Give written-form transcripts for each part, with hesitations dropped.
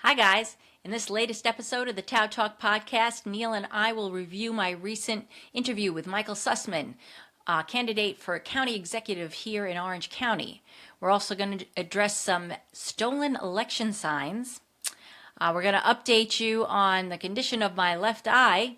Hi, guys. In this latest episode of the TOWTalk Podcast, Neil and I will review my recent interview with Michael Sussman, candidate for county executive here in Orange County. We're also going to address some stolen election signs. We're going to update you on the condition of my left eye.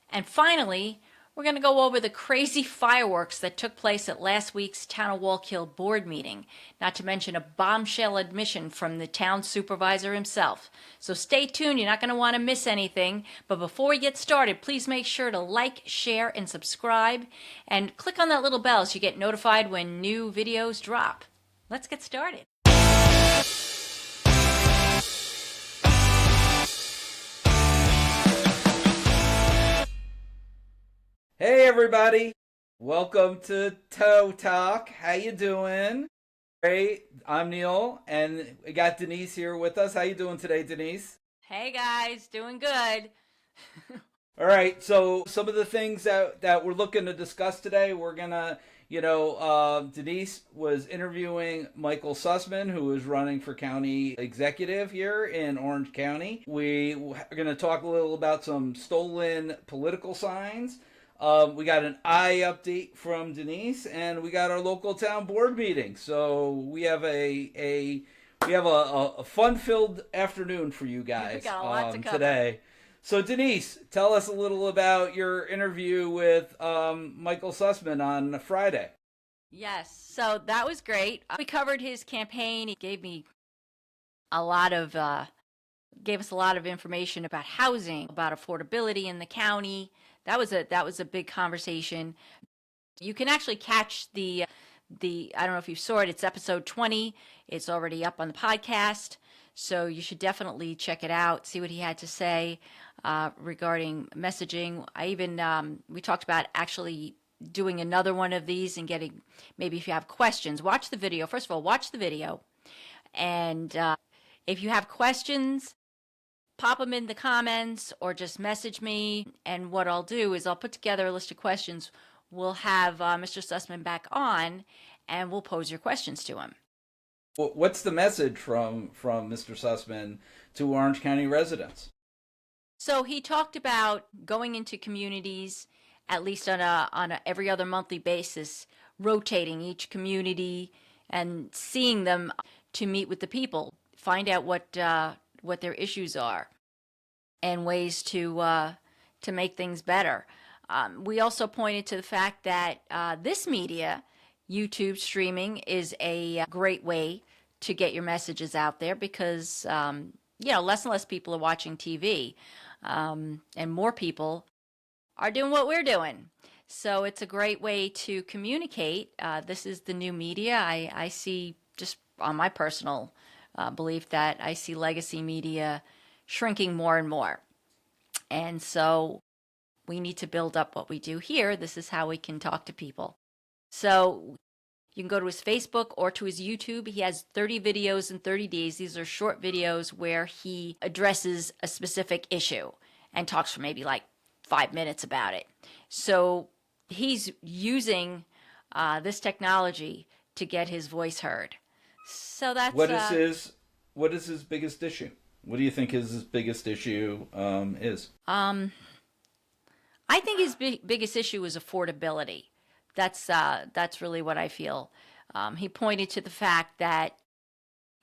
And finally, we're going to go over the crazy fireworks that took place at last week's Town of Wallkill board meeting, not to mention a bombshell admission from the town supervisor himself. So stay tuned, you're not going to want to miss anything. But before we get started, please make sure to like, share, and subscribe, and click on that little bell so you get notified when new videos drop. Let's get started. Hey everybody, welcome to TOWTalk. How you doing? Great. I'm Neil, and we got Denise here with us. How you doing today, Denise? Hey guys, doing good. All right. So some of the things that we're looking to discuss today, we're gonna, Denise was interviewing Michael Sussman, who is running for county executive here in Orange County. We are gonna talk a little about some stolen political signs. We got an eye update from Denise, and we got our local town board meeting. So we have a fun-filled afternoon for you guys We got a lot to cover today. So Denise, tell us a little about your interview with Michael Sussman on Friday. Yes, so that was great. We covered his campaign. He gave me gave us a lot of information about housing, about affordability in the county. That was a big conversation. You can actually catch the I don't know if you saw it. It's episode 20. It's already up on the podcast, so you should definitely check it out. See what he had to say regarding messaging. I even we talked about actually doing another one of these and getting, maybe if you have questions, watch the video. First of all, watch the video, and if you have questions, pop them in the comments or just message me. And what I'll do is I'll put together a list of questions. We'll have Mr. Sussman back on, and we'll pose your questions to him. What's the message from Mr. Sussman to Orange County residents? So he talked about going into communities, at least on a every other monthly basis, rotating each community and seeing them to meet with the people, find out what their issues are and ways to make things better. We also pointed to the fact that this media, YouTube streaming, is a great way to get your messages out there because less and less people are watching TV, and more people are doing what we're doing. So it's a great way to communicate. This is the new media. I see, just on my personal belief, that I see legacy media shrinking more and more. And so we need to build up what we do here. This is how we can talk to people. So you can go to his Facebook or to his YouTube. He has 30 videos in 30 days. These are short videos where he addresses a specific issue and talks for maybe like 5 minutes about it. So he's using this technology to get his voice heard. So that's what is his biggest issue? What do you think his biggest issue is? I think his biggest issue is affordability. That's really what I feel. He pointed to the fact that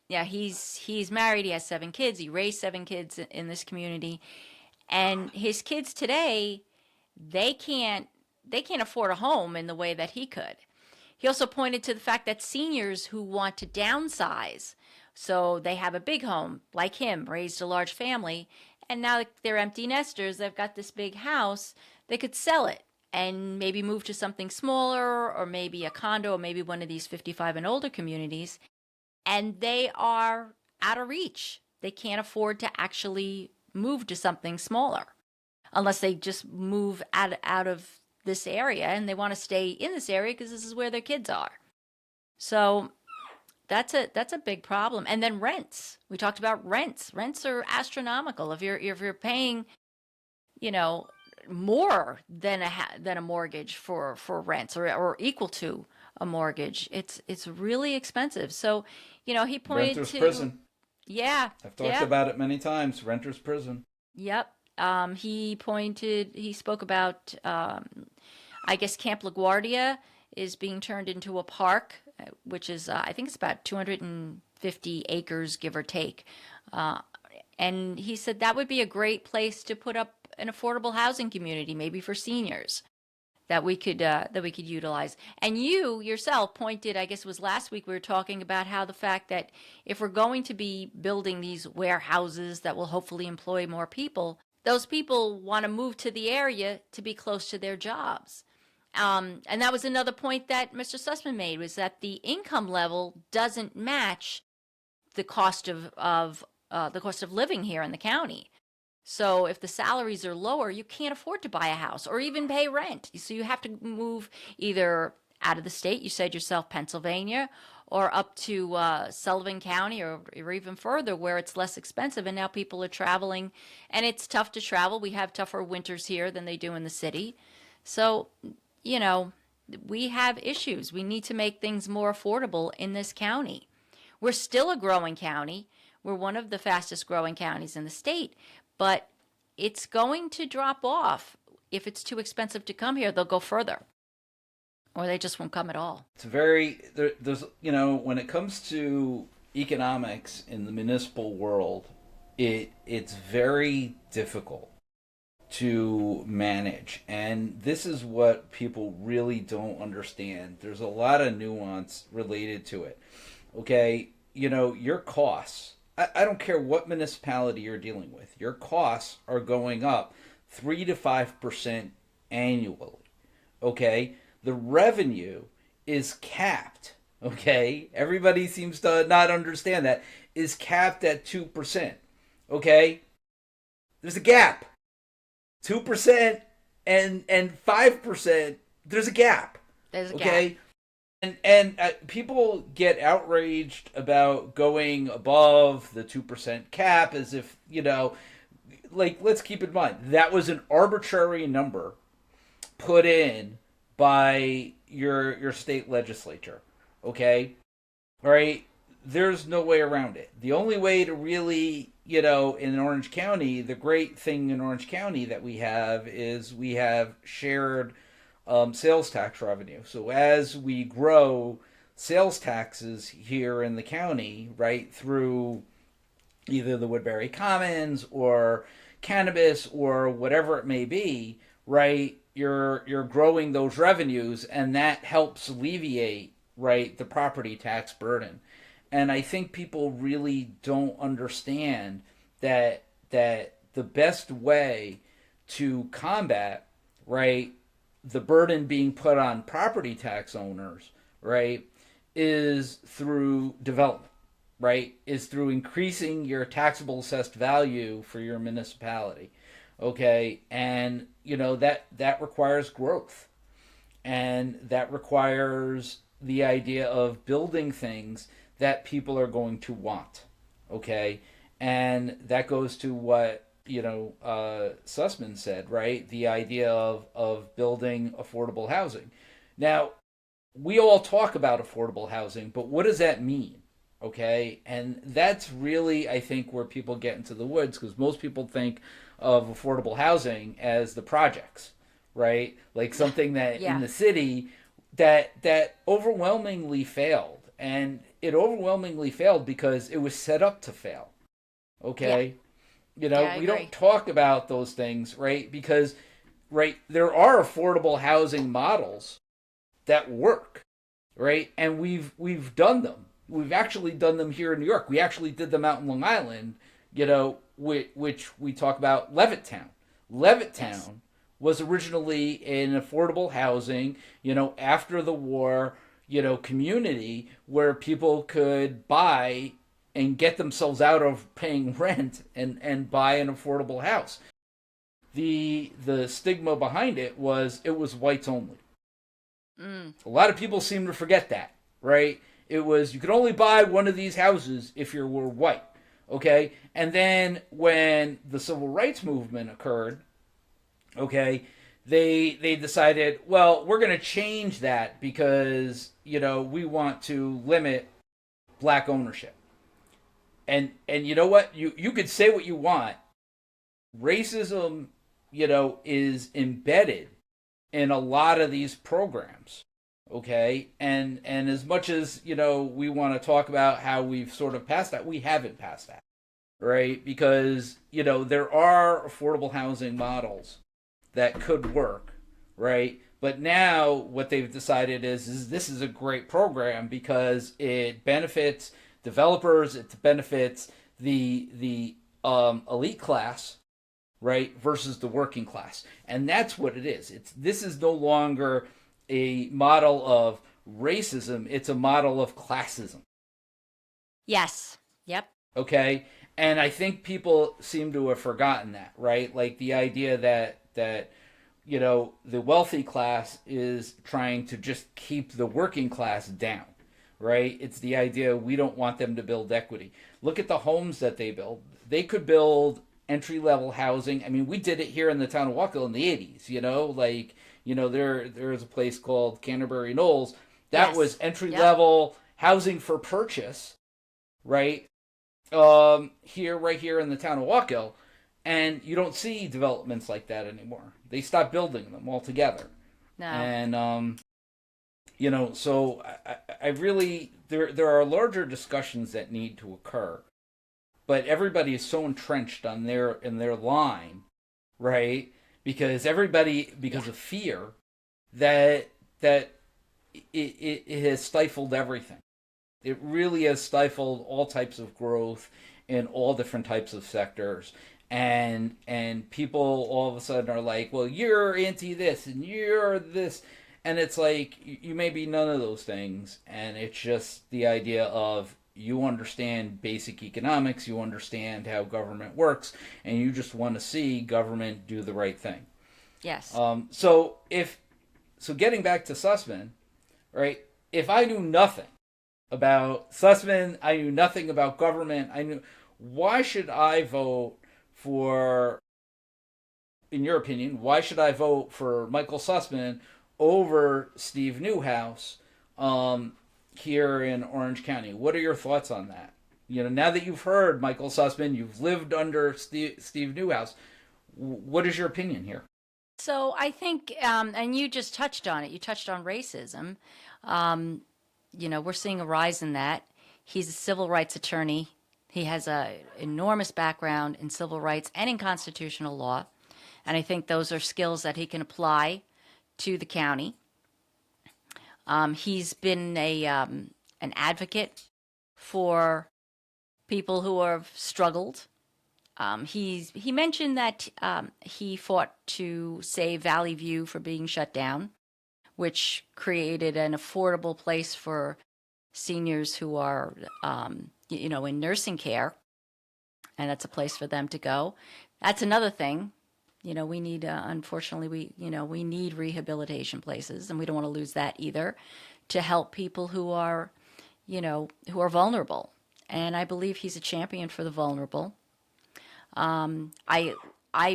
he's married. He has 7 kids. He raised 7 kids in this community, and his kids today, they can't afford a home in the way that he could. He also pointed to the fact that seniors who want to downsize, so they have a big home, like him, raised a large family, and now they're empty nesters, they've got this big house, they could sell it and maybe move to something smaller, or maybe a condo, or maybe one of these 55 and older communities, and they are out of reach. They can't afford to actually move to something smaller unless they just move out of this area, and they want to stay in this area because this is where their kids are. So that's a big problem. And then rents. We talked about rents. Rents are astronomical. If you're paying, more than a mortgage for rents, or equal to a mortgage, it's really expensive. So, he pointed Renter's to prison. Yeah. I've talked about it many times. Renter's prison. Yep. He spoke about, I guess Camp LaGuardia is being turned into a park, which is, I think it's about 250 acres, give or take. Uh, and he said that would be a great place to put up an affordable housing community, maybe for seniors that we could utilize. And you yourself pointed, I guess it was last week, we were talking about how the fact that if we're going to be building these warehouses that will hopefully employ more people, those people want to move to the area to be close to their jobs. And that was another point that Mr. Sussman made, was that the income level doesn't match the cost of living here in the county. So if the salaries are lower, you can't afford to buy a house or even pay rent. So you have to move either out of the state, you said yourself, Pennsylvania, or up to Sullivan County, or even further where it's less expensive. And now people are traveling, and it's tough to travel. We have tougher winters here than they do in the city. So, you know, we have issues. We need to make things more affordable in this county. We're still a growing county. We're one of the fastest growing counties in the state, but it's going to drop off. If it's too expensive to come here, they'll go further, or they just won't come at all. It's there's, when it comes to economics in the municipal world, it's very difficult to manage. And this is what people really don't understand. There's a lot of nuance related to it. Okay, your costs, I don't care what municipality you're dealing with, your costs are going up 3 to 5% annually. Okay? The revenue is capped. Okay? Everybody seems to not understand that. Is capped at 2%. Okay? There's a gap. 2% and 5%, there's a gap. There's a okay? gap. And people get outraged about going above the 2% cap as if, let's keep in mind, that was an arbitrary number put in by your state legislature, okay? All right? There's no way around it. The only way to really, in Orange County, the great thing in Orange County that we have is we have shared sales tax revenue. So as we grow sales taxes here in the county, right, through either the Woodbury Commons or cannabis or whatever it may be, right, you're growing those revenues, and that helps alleviate, right, the property tax burden. And I think people really don't understand that the best way to combat, right, the burden being put on property tax owners, right, is through development, right, is through increasing your taxable assessed value for your municipality, okay? And, that requires growth. And that requires the idea of building things that people are going to want, okay? And that goes to what Sussman said, right? The idea of building affordable housing. Now, we all talk about affordable housing, but what does that mean? Okay? And that's really, I think, where people get into the woods, because most people think of affordable housing as the projects, right? Like something that in the city that overwhelmingly failed. And it overwhelmingly failed because it was set up to fail. Okay? Yeah. We don't talk about those things, right? Because, right, there are affordable housing models that work, right? And we've done them. We've actually done them here in New York. We actually did them out in Long Island, which we talk about Levittown. Levittown was originally an affordable housing, after the war, community where people could buy and get themselves out of paying rent and buy an affordable house. The stigma behind it was whites only. A lot of people seem to forget that, right? It was, you could only buy one of these houses if you were white, okay? And then when the civil rights movement occurred, okay, they decided, well, we're going to change that because, we want to limit black ownership. And you know what? You could say what you want. Racism, is embedded in a lot of these programs. Okay? And as much as, we want to talk about how we've sort of passed that, we haven't passed that. Right? Because, there are affordable housing models that could work, right? But now what they've decided is this is a great program because it benefits developers, it benefits the elite class, right, versus the working class, and that's what it is. This is no longer a model of racism; it's a model of classism. Yes. Yep. Okay, and I think people seem to have forgotten that, right? Like the idea that the wealthy class is trying to just keep the working class down, right? It's the idea we don't want them to build equity. Look at the homes that they build. They could build entry-level housing. I mean, we did it here in the town of Wallkill in the 80s, there is a place called Canterbury Knolls. That was entry-level housing for purchase, right? Right here in the town of Wallkill. And you don't see developments like that anymore. They stopped building them altogether. No. And, so I really, there are larger discussions that need to occur. But everybody is so entrenched in their line, right? Because of fear, that it has stifled everything. It really has stifled all types of growth in all different types of sectors. And people all of a sudden are like, well, you're anti this and you're this, and it's like you may be none of those things, and it's just the idea of you understand basic economics, you understand how government works, and you just want to see government do the right thing. Yes. So getting back to Sussman, right? If I knew nothing about Sussman, I knew nothing about government, why should I vote for, in your opinion, why should I vote for Michael Sussman over Steve Newhouse here in Orange County? What are your thoughts on that? Now that you've heard Michael Sussman, you've lived under Steve Newhouse, what is your opinion here? So I think, and you just touched on it, you touched on racism. We're seeing a rise in that. He's a civil rights attorney. He has an enormous background in civil rights and in constitutional law. And I think those are skills that he can apply to the county. He's been an advocate for people who have struggled. He mentioned that he fought to save Valley View from being shut down, which created an affordable place for seniors who are in nursing care, and that's a place for them to go. That's another thing. We need, unfortunately, we need rehabilitation places, and we don't want to lose that either, to help people who are vulnerable. And I believe he's a champion for the vulnerable. I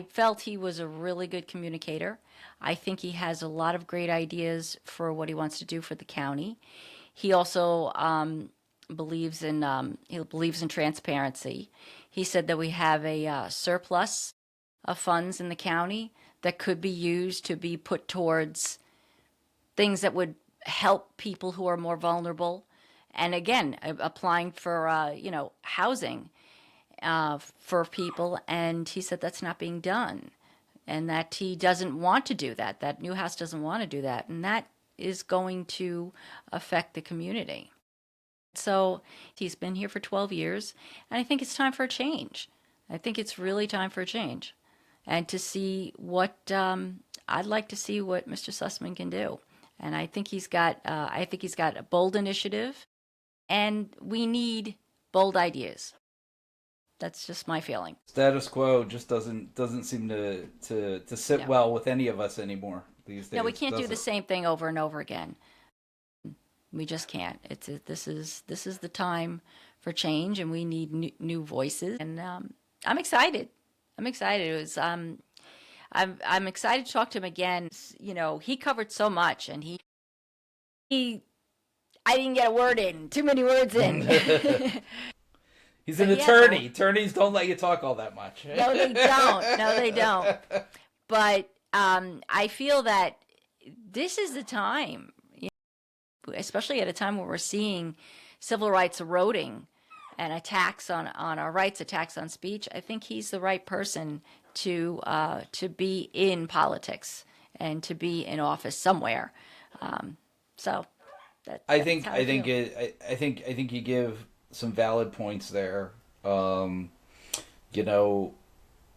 felt he was a really good communicator. I think he has a lot of great ideas for what he wants to do for the county. He also believes in transparency. He said that we have a surplus of funds in the county that could be used to be put towards things that would help people who are more vulnerable. And again, applying for housing for people. And he said that's not being done, and that he doesn't want to do that. That Newhouse doesn't want to do that, and that is going to affect the community. So he's been here for 12 years, and I think it's time for a change. I think it's really time for a change, and to see what I'd like to see what Mr. Sussman can do. And I think he's got a bold initiative, and we need bold ideas. That's just my feeling. Status quo just doesn't seem to sit well with any of us anymore these days. No, we can't do the same thing over and over again. We just can't. This is the time for change, and we need new voices. And I'm excited. It was I'm excited to talk to him again. He covered so much, and I didn't get a word in. Too many words in. He's an But yeah, attorney. Attorneys don't let you talk all that much. no, they don't. No, they don't. But I feel that this is the time, especially at a time where we're seeing civil rights eroding and attacks on our rights, attacks on speech. I think he's the right person to be in politics and to be in office somewhere. So I that's think how I think feel. I think you give some valid points there. You know,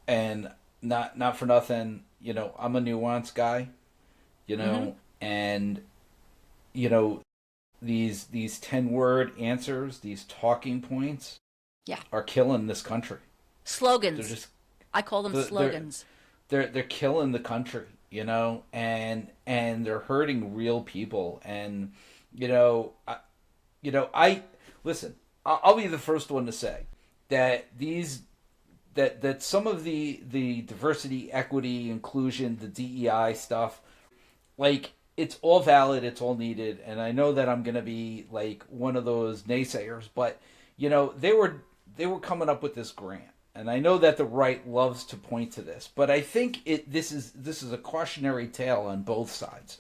and not for nothing. You know, I'm a nuance guy. You Hmm. know, and you know these 10-word answers, these talking points, Yeah, are killing this country. They're slogans. just I call them they're slogans. they're killing the country, and they're hurting real people. And you know, I listen. I'll be the first one to say that that some of the diversity, equity, inclusion, the DEI stuff, like, it's all valid, it's all needed, and I know that I'm gonna be like one of those naysayers, but they were coming up with this grant, and I know that the right loves to point to this, but I think this is a cautionary tale on both sides.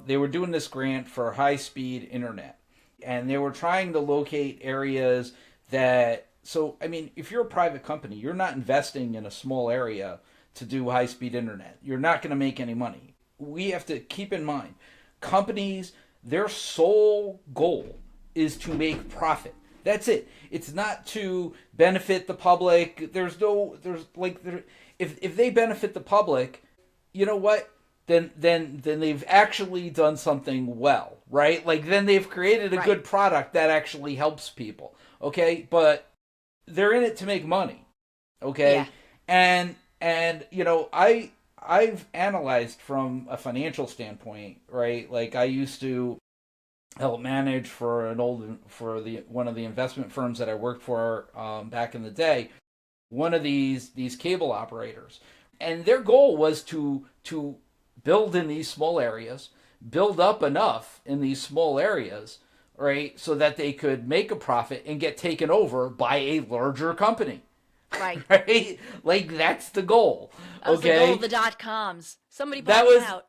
They were doing this grant for high speed internet, and they were trying to locate areas that. So, I mean, if you're a private company, you're not investing in a small area to do high speed internet. You're not going to make any money. We have to keep in mind, companies, their sole goal is to make profit. That's it. It's not to benefit the public. If they benefit the public, you know what? Then they've actually done something well, right? Like, then they've created a Right. good product that actually helps people. Okay? But they're in it to make money. Yeah. Okay? And I've analyzed from a financial standpoint, right? Like, I used to help manage for one of the investment firms that I worked for, back in the day, one of these cable operators, and their goal was to build in these small areas, build up enough in these small areas, right, so that they could make a profit and get taken over by a larger company. Right. Right? Like, that's the goal. That was the goal of Okay? the .coms. Somebody buy That me was out.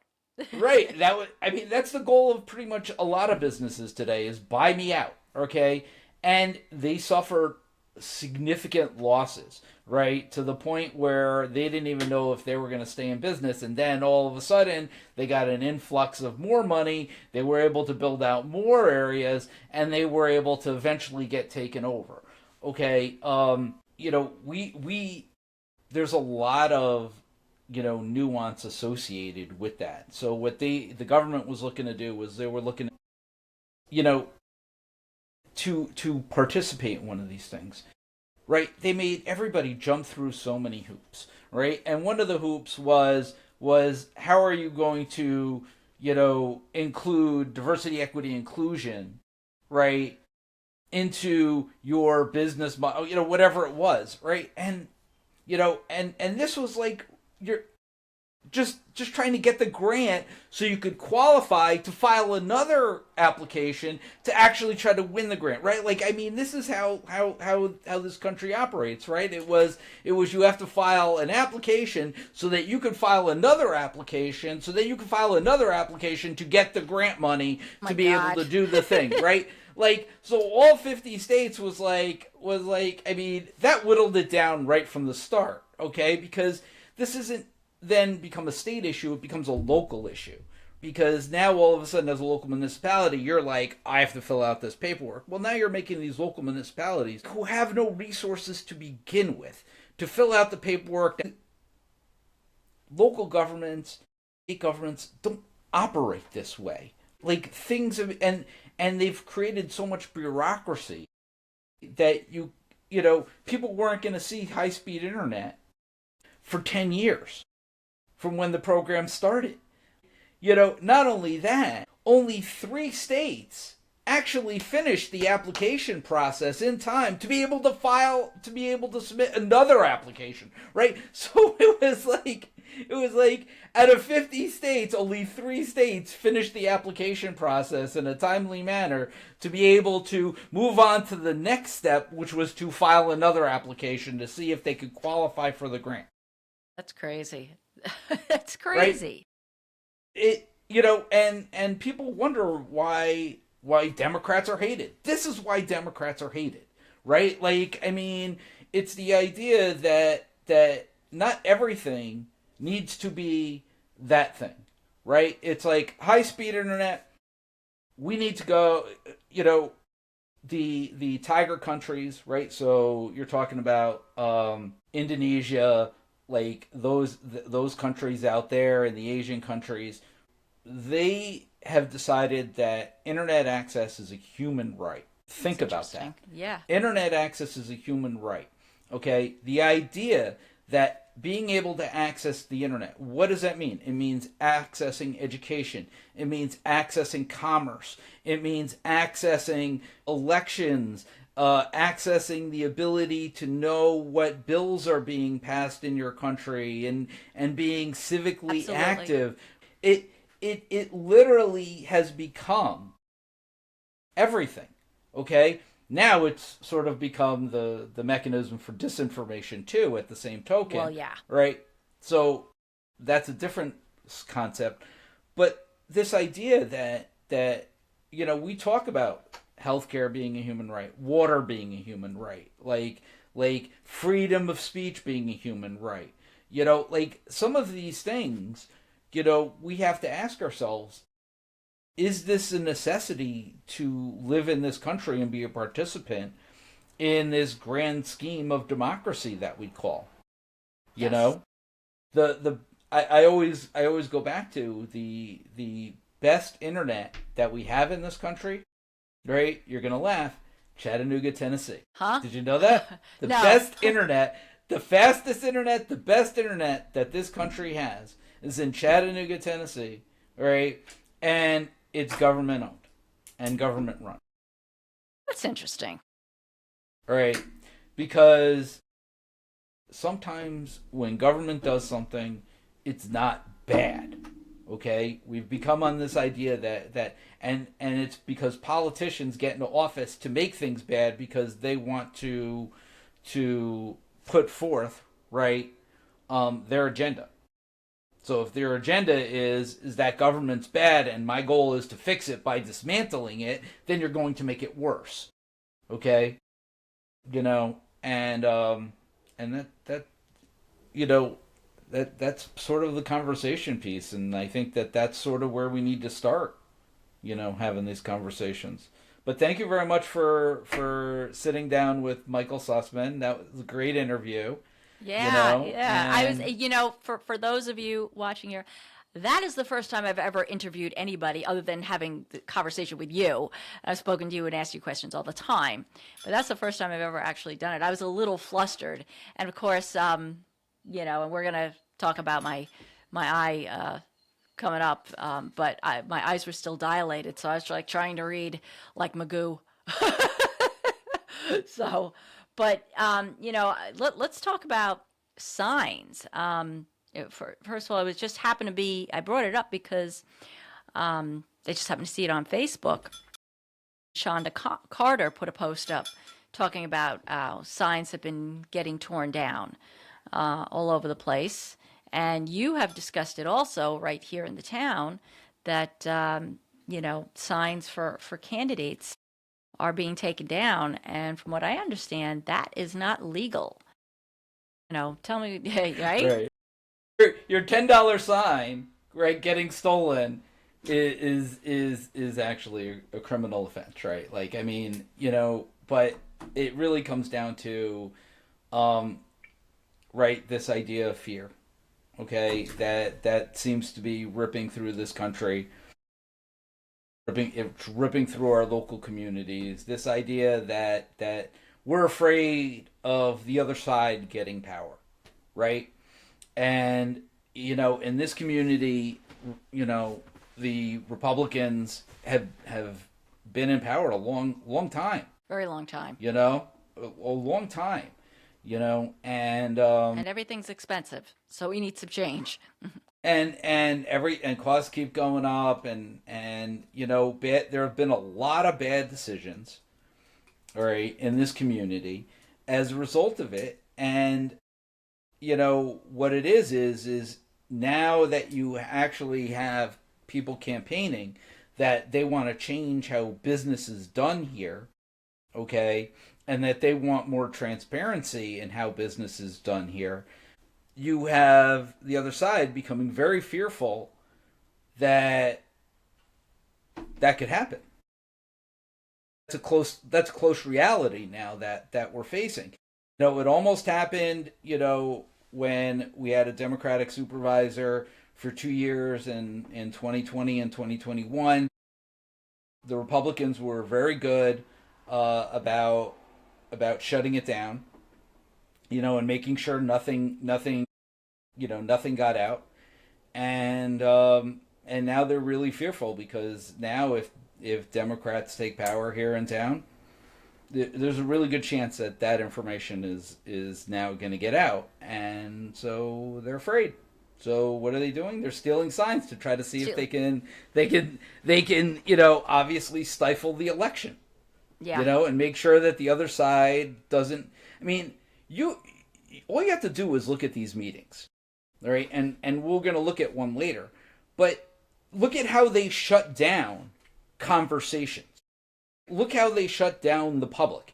right. I mean, that's the goal of pretty much a lot of businesses today, is buy me out. Okay? And they suffered significant losses, right? To the point where they didn't even know if they were going to stay in business, and then all of a sudden they got an influx of more money. They were able to build out more areas, and they were able to eventually get taken over. Okay? We there's a lot of nuance associated with that. So what the government was looking to do was, they were looking, you know, to participate in one of these things, right? They made everybody jump through so many hoops, right? And one of the hoops was how are you going to include diversity, equity, inclusion, right, into your business model, whatever it was, right? And and this was like, you're just trying to get the grant so you could qualify to file another application to actually try to win the grant, right? Like, I mean, this is how this country operates, right? It was you have to file an application so that you could file another application, so that you could file another application to get the grant money My to be able God. to do the thing, right? Like, so all 50 states was like, I mean, that whittled it down right from the start, okay? Because this isn't then become a state issue, it becomes a local issue. Because now all of a sudden, as a local municipality, you're like, I have to fill out this paperwork. Well, now you're making these local municipalities who have no resources to begin with to fill out the paperwork. Local governments, state governments don't operate this way. Like, things have, and they've created so much bureaucracy that people weren't going to see high speed internet for 10 years from when the program started. Not only that, only 3 states actually finish the application process in time to be able to submit another application, right? So it was like out of 50 states, only 3 states finished the application process in a timely manner to be able to move on to the next step, which was to file another application to see if they could qualify for the grant. That's crazy. That's crazy. Right? And people wonder why Democrats are hated. This is why Democrats are hated, right? Like, I mean, it's the idea that not everything needs to be that thing, right? It's like high-speed internet. We need to go, the tiger countries, right? So you're talking about Indonesia, like those countries out there, and the Asian countries. They have decided that internet access is a human right. Think about that. Yeah. Internet access is a human right. Okay? The idea that being able to access the internet, what does that mean? It means accessing education. It means accessing commerce. It means accessing elections, accessing the ability to know what bills are being passed in your country, and being civically Absolutely. active. It literally has become everything, okay? Now it's sort of become the mechanism for disinformation, too, at the same token. Well, yeah. Right? So that's a different concept. But this idea that we talk about healthcare being a human right, water being a human right, like freedom of speech being a human right. Like some of these things, we have to ask ourselves, is this a necessity to live in this country and be a participant in this grand scheme of democracy that we call? You Yes. know? I always go back to the best internet that we have in this country, right? You're gonna laugh. Chattanooga, Tennessee. Huh? Did you know that? The No. best internet, the fastest internet, the best internet that this country has is in Chattanooga, Tennessee, right? And it's government owned and government run. That's interesting. Right? Because sometimes when government does something, it's not bad. Okay? We've become on this idea that and it's because politicians get into office to make things bad because they want to put forth, right, their agenda. So if their agenda is that government's bad and my goal is to fix it by dismantling it, then you're going to make it worse. Okay? And that's sort of the conversation piece, and I think that's sort of where we need to start, having these conversations. But thank you very much for sitting down with Michael Sussman. That was a great interview. Yeah, And I was, for those of you watching here, that is the first time I've ever interviewed anybody other than having the conversation with you. I've spoken to you and asked you questions all the time, but that's the first time I've ever actually done it. I was a little flustered, and of course, and we're gonna talk about my eye coming up, but my eyes were still dilated, so I was like trying to read like Magoo. So, but let's talk about signs. First of all, it was just happened to be, I brought it up because I just happened to see it on Facebook. Shonda Carter put a post up talking about how signs have been getting torn down all over the place. And you have discussed it also right here in the town that, signs for candidates are being taken down. And from what I understand, that is not legal. Tell me, right? Right. Your $10 sign, right, getting stolen is actually a criminal offense, right? Like, I mean, but it really comes down to, right, this idea of fear, okay, that seems to be ripping through this country, ripping through our local communities. This idea that we're afraid of the other side getting power, right? And in this community, the Republicans have been in power a long time. Very long time. A long time. And And everything's expensive, so we need some change. and costs keep going up, there have been a lot of bad decisions, all right, in this community as a result of it. And what it is now that you actually have people campaigning that they want to change how business is done here, okay, and that they want more transparency in how business is done here, you have the other side becoming very fearful that could happen. That's a close reality now that we're facing. It almost happened, when we had a Democratic supervisor for 2 years in 2020 and 2021. The Republicans were very good about shutting it down, and making sure nothing got out. And now they're really fearful, because now if Democrats take power here in town, there's a really good chance that information is now going to get out, and so they're afraid. So what are they doing? They're stealing signs to try to see if they can obviously stifle the election. Yeah. And make sure that the other side doesn't. I mean, all you have to do is look at these meetings, all right? And we're going to look at one later, but look at how they shut down conversations. Look how they shut down the public.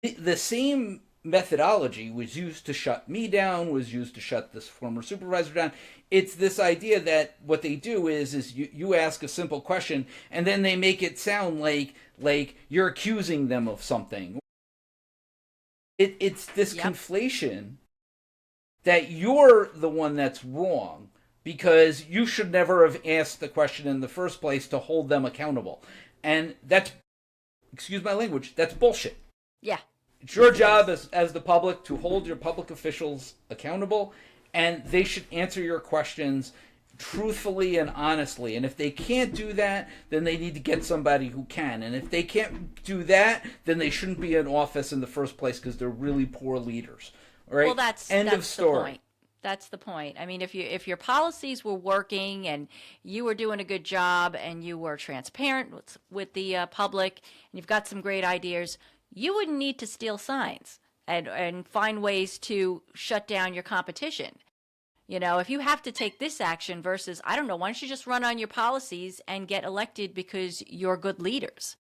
The same methodology was used to shut me down, was used to shut this former supervisor down. It's this idea that what they do is you ask a simple question, and then they make it sound like you're accusing them of something. It's this conflation that you're the one that's wrong, because you should never have asked the question in the first place to hold them accountable. And that's, excuse my language, that's bullshit. Yeah. It's your job as the public to hold your public officials accountable, and they should answer your questions truthfully and honestly. And if they can't do that, then they need to get somebody who can. And if they can't do that, then they shouldn't be in office in the first place, because they're really poor leaders. All right? Well, that's End of story. The point. That's the point. I mean, if your policies were working and you were doing a good job and you were transparent with the public, and you've got some great ideas, you wouldn't need to steal signs and find ways to shut down your competition. If you have to take this action versus, I don't know, why don't you just run on your policies and get elected because you're good leaders?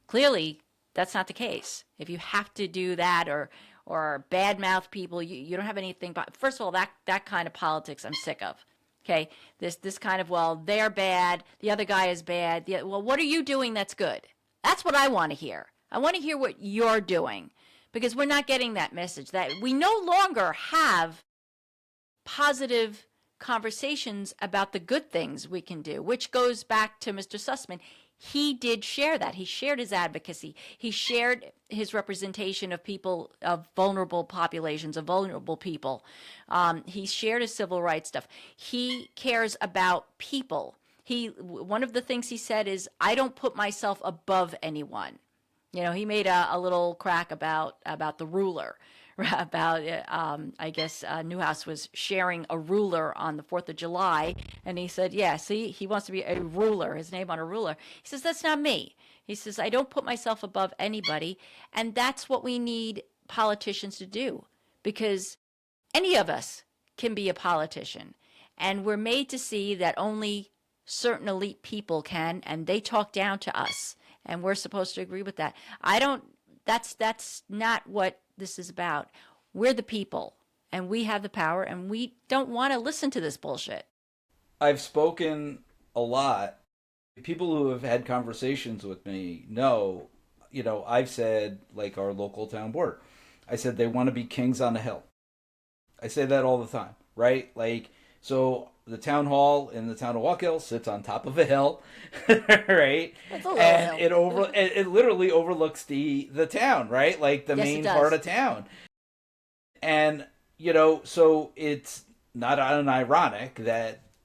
Clearly, that's not the case. If you have to do that or badmouth people, you don't have anything. But first of all, that kind of politics I'm sick of. Okay, this kind of, well, they're bad, the other guy is bad. Well, what are you doing that's good? That's what I want to hear. I want to hear what you're doing, because we're not getting that message. That we no longer have positive conversations about the good things we can do, which goes back to Mr. Sussman. He did share that. He shared his advocacy. He shared his representation of people, of vulnerable populations, of vulnerable people. He shared his civil rights stuff. He cares about people. One of the things he said is, I don't put myself above anyone. He made a little crack about the ruler, about, I guess Newhouse was sharing a ruler on the 4th of July, and he said, yeah, see, he wants to be a ruler, his name on a ruler. He says, that's not me. He says, I don't put myself above anybody, and that's what we need politicians to do, because any of us can be a politician, and we're made to see that only certain elite people can, and they talk down to us. And we're supposed to agree with that. That's not what this is about. We're the people, and we have the power, and we don't want to listen to this bullshit. I've spoken a lot. People who have had conversations with me know, I've said, like our local town board, I said they want to be kings on a hill. I say that all the time, right? So the town hall in the town of Wallkill sits on top of a hill, right? That's a little and hill. it literally overlooks the town, right? Like the main part of town. And so it's not unironic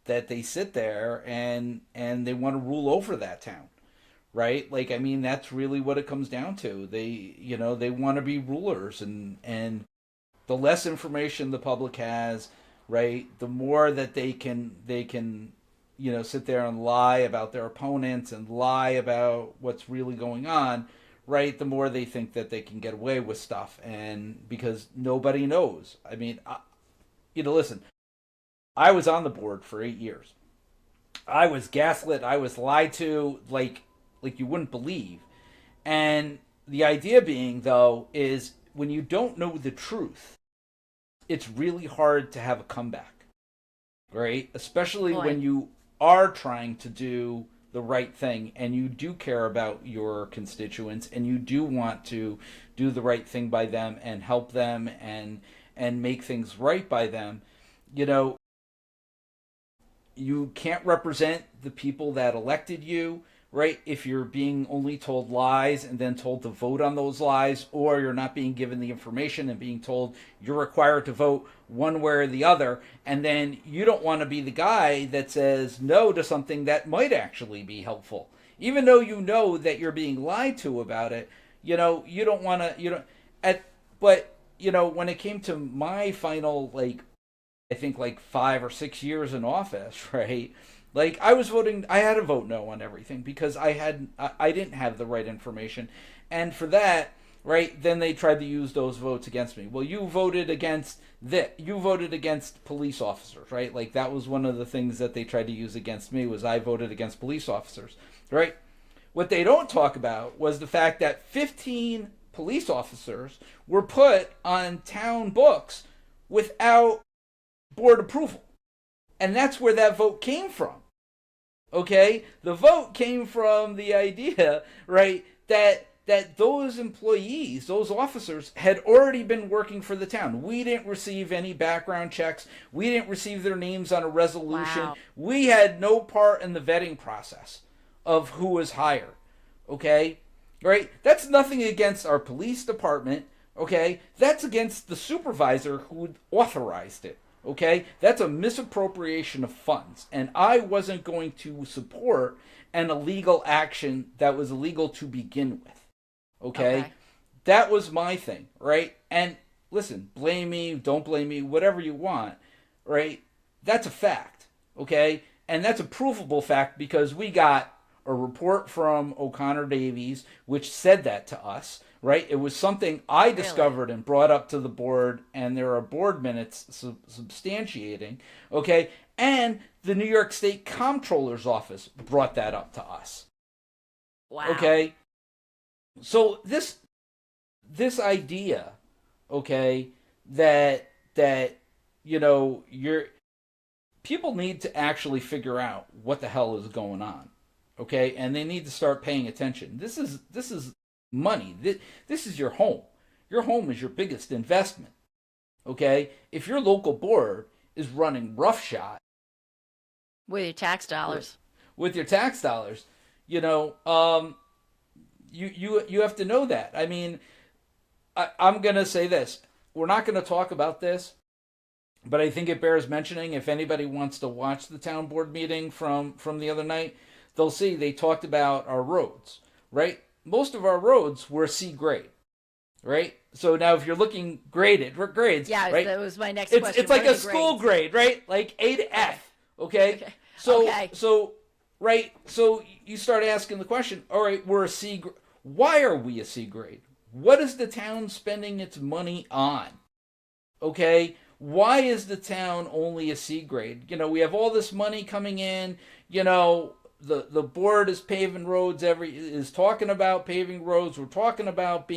that they sit there and they want to rule over that town, right? Like, I mean, that's really what it comes down to. They want to be rulers, and the less information the public has, right, the more that they can sit there and lie about their opponents and lie about what's really going on, right, the more they think that they can get away with stuff. And because nobody knows. I mean, listen, I was on the board for 8 years. I was gaslit. I was lied to like you wouldn't believe. And the idea being, though, is when you don't know the truth, it's really hard to have a comeback, right? Especially when you are trying to do the right thing and you do care about your constituents and you do want to do the right thing by them and help them and make things right by them. You can't represent the people that elected you, right? If you're being only told lies and then told to vote on those lies, or you're not being given the information and being told you're required to vote one way or the other, and then you don't want to be the guy that says no to something that might actually be helpful. Even though you know that you're being lied to about it, you don't want to, but, when it came to my final, I think 5 or 6 years in office, right? Like, I was voting, I had to vote no on everything because I didn't have the right information. And for that, right, then they tried to use those votes against me. Well, you voted against police officers, right? Like, that was one of the things that they tried to use against me, was I voted against police officers, right? What they don't talk about was the fact that 15 police officers were put on town books without board approval. And that's where that vote came from. Okay? The vote came from the idea, right, that those employees, those officers, had already been working for the town. We didn't receive any background checks. We didn't receive their names on a resolution. Wow. We had no part in the vetting process of who was hired. Okay? Right? That's nothing against our police department. Okay? That's against the supervisor who authorized it. Okay? That's a misappropriation of funds. And I wasn't going to support an illegal action that was illegal to begin with. Okay? That was my thing, right? And listen, blame me, don't blame me, whatever you want, right? That's a fact, okay? And that's a provable fact because we got a report from O'Connor Davies which said that to us, right? It was something I discovered and brought up to the board, and there are board minutes substantiating, okay? And the New York State Comptroller's Office brought that up to us. Wow. Okay? So this idea, okay, that people need to actually figure out what the hell is going on, okay, and they need to start paying attention. This is money. This is your home. Your home is your biggest investment, okay. If your local board is running roughshod with your tax dollars, You have to know that. I mean, I'm going to say this. We're not going to talk about this, but I think it bears mentioning. If anybody wants to watch the town board meeting from the other night, they'll see they talked about our roads, right? Most of our roads were C grade, right? So now if you're looking graded, grades, yeah, right? That was my next question. It's like a school grade, right? Like A to F, okay? So right, so you start asking the question, all right, we're a C grade. Why are we a C grade? What is the town spending its money on? Okay, why is the town only a C grade? We have all this money coming in, the board is paving roads, is talking about paving roads, we're talking about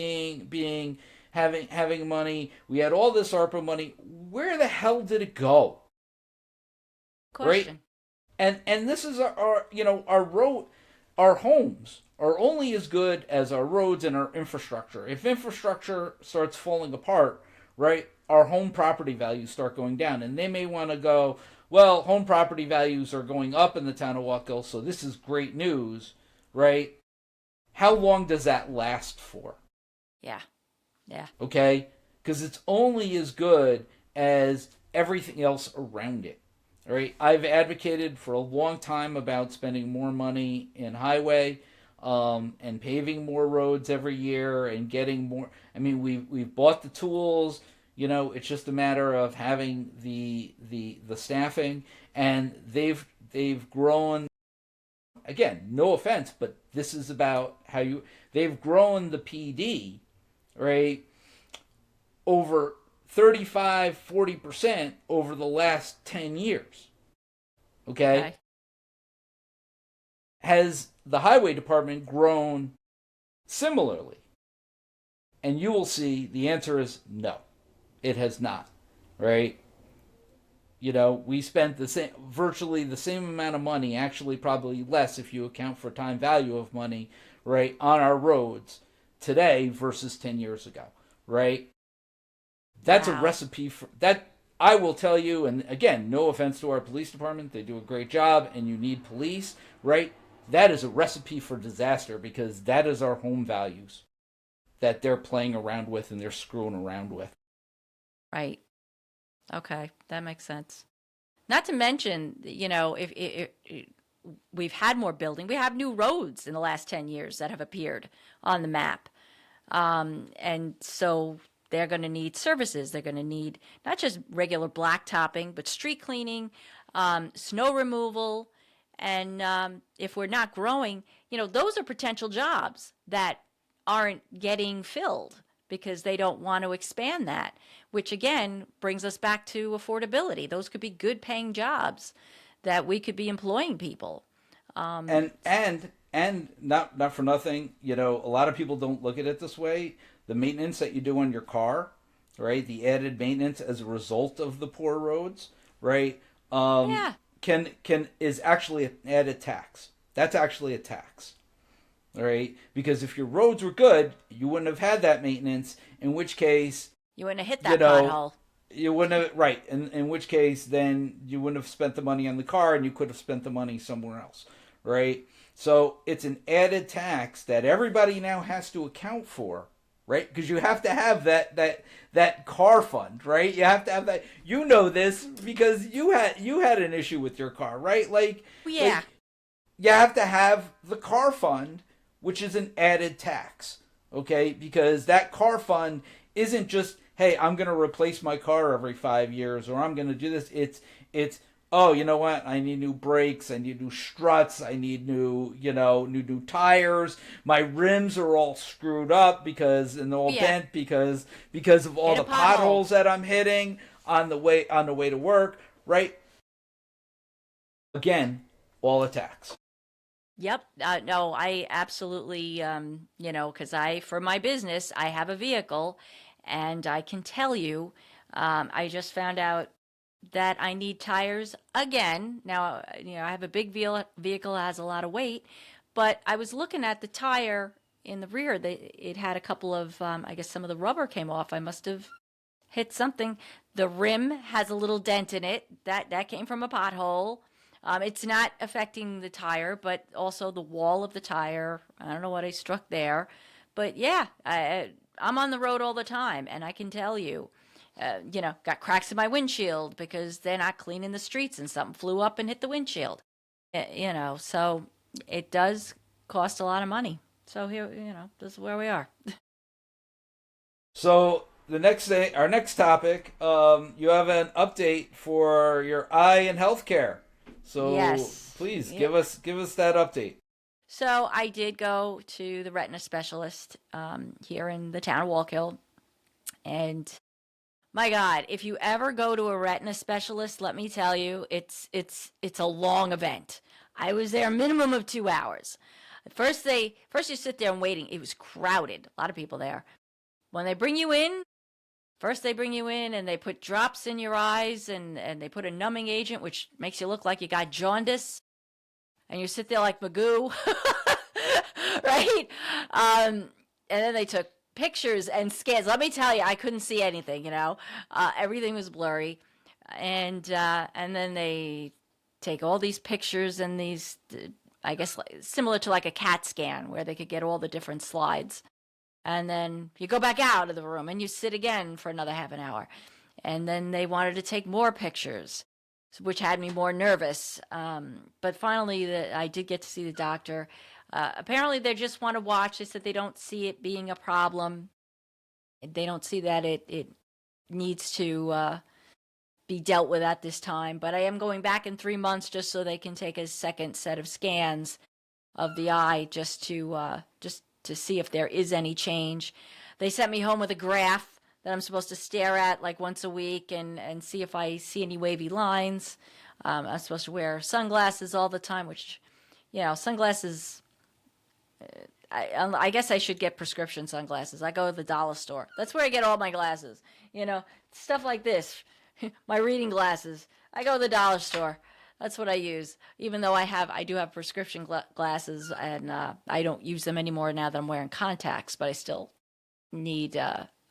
having money. We had all this ARPA money. Where the hell did it go? Question. Right? And this is our homes are only as good as our roads and our infrastructure. If infrastructure starts falling apart, right, our home property values start going down. And they may want to go, well, home property values are going up in the town of Wallkill, so this is great news, right? How long does that last for? Yeah. Okay? Because it's only as good as everything else around it. All right, I've advocated for a long time about spending more money in highway. and paving more roads every year and getting more. I mean, we've bought the tools. It's just a matter of having the staffing, and they've grown. Again, no offense, but this is about how they've grown the PD, right, over 35-40% over the last 10 years. Okay? Has the highway department grown similarly? And you will see the answer is no, it has not, right? We spent virtually the same amount of money, actually probably less if you account for time value of money, right, on our roads today versus 10 years ago, right? That's a recipe for that. I will tell you, and again, no offense to our police department, they do a great job, and you need police, right? That is a recipe for disaster, because that is our home values that they're playing around with and they're screwing around with. Right. Okay, that makes sense. Not to mention, if we've had more building, we have new roads in the last 10 years that have appeared on the map. And so they're going to need services. They're going to need not just regular blacktopping, but street cleaning, snow removal. And if we're not growing, those are potential jobs that aren't getting filled because they don't want to expand that, which again brings us back to affordability. Those could be good paying jobs that we could be employing people. And not for nothing, a lot of people don't look at it this way. The maintenance that you do on your car, right? The added maintenance as a result of the poor roads, right? Yeah. Is actually an added tax. That's actually a tax. All right, because if your roads were good, you wouldn't have had that maintenance. In which case, you wouldn't have hit that pothole. You wouldn't have, right? In which case, then you wouldn't have spent the money on the car, and you could have spent the money somewhere else, right? So it's an added tax that everybody now has to account for, right? Because you have to have that car fund, right? You have to have that. You know this because you had an issue with your car, right? Yeah. You have to have the car fund, which is an added tax, okay? Because that car fund isn't just, hey, I'm going to replace my car every 5 years, or I'm going to do this. It's oh, you know what? I need new brakes. I need new struts. I need new tires. My rims are all screwed up and all bent because of all the potholes that I'm hitting on the way to work, right? Again, all a tax. Yep. No, I absolutely, because for my business, I have a vehicle, and I can tell you, I just found out that I need tires again. Now, I have a big vehicle that has a lot of weight, but I was looking at the tire in the rear. It had a couple of, I guess some of the rubber came off. I must have hit something. The rim has a little dent in it. That came from a pothole. It's not affecting the tire, but also the wall of the tire. I don't know what I struck there. But yeah, I'm on the road all the time, and I can tell you, got cracks in my windshield because they're not cleaning the streets and something flew up and hit the windshield. So it does cost a lot of money. So here, this is where we are. So our next topic, you have an update for your eye and healthcare. So yes. Please give us that update. So I did go to the retina specialist here in the town of Wallkill, and my God, if you ever go to a retina specialist, let me tell you, it's a long event. I was there a minimum of 2 hours. First you sit there and waiting. It was crowded, a lot of people there. When they bring you in, first they bring you in and they put drops in your eyes and they put a numbing agent, which makes you look like you got jaundice. And you sit there like Magoo, right? And then they took pictures and scans. Let me tell you, I couldn't see anything, everything was blurry. And then they take all these pictures and these, I guess, similar to like a CAT scan where they could get all the different slides. And then you go back out of the room and you sit again for another half an hour. And then they wanted to take more pictures, which had me more nervous. But finally, I did get to see the doctor. Apparently, they just want to watch. They said they don't see it being a problem. They don't see that it needs to be dealt with at this time. But I am going back in 3 months just so they can take a second set of scans of the eye just to see if there is any change. They sent me home with a graph that I'm supposed to stare at like once a week and see if I see any wavy lines. I'm supposed to wear sunglasses all the time, which, sunglasses. I guess I should get prescription sunglasses. I go to the dollar store. That's where I get all my glasses. Stuff like this. My reading glasses. I go to the dollar store. That's what I use. Even though I do have prescription glasses, and I don't use them anymore now that I'm wearing contacts. But I still need.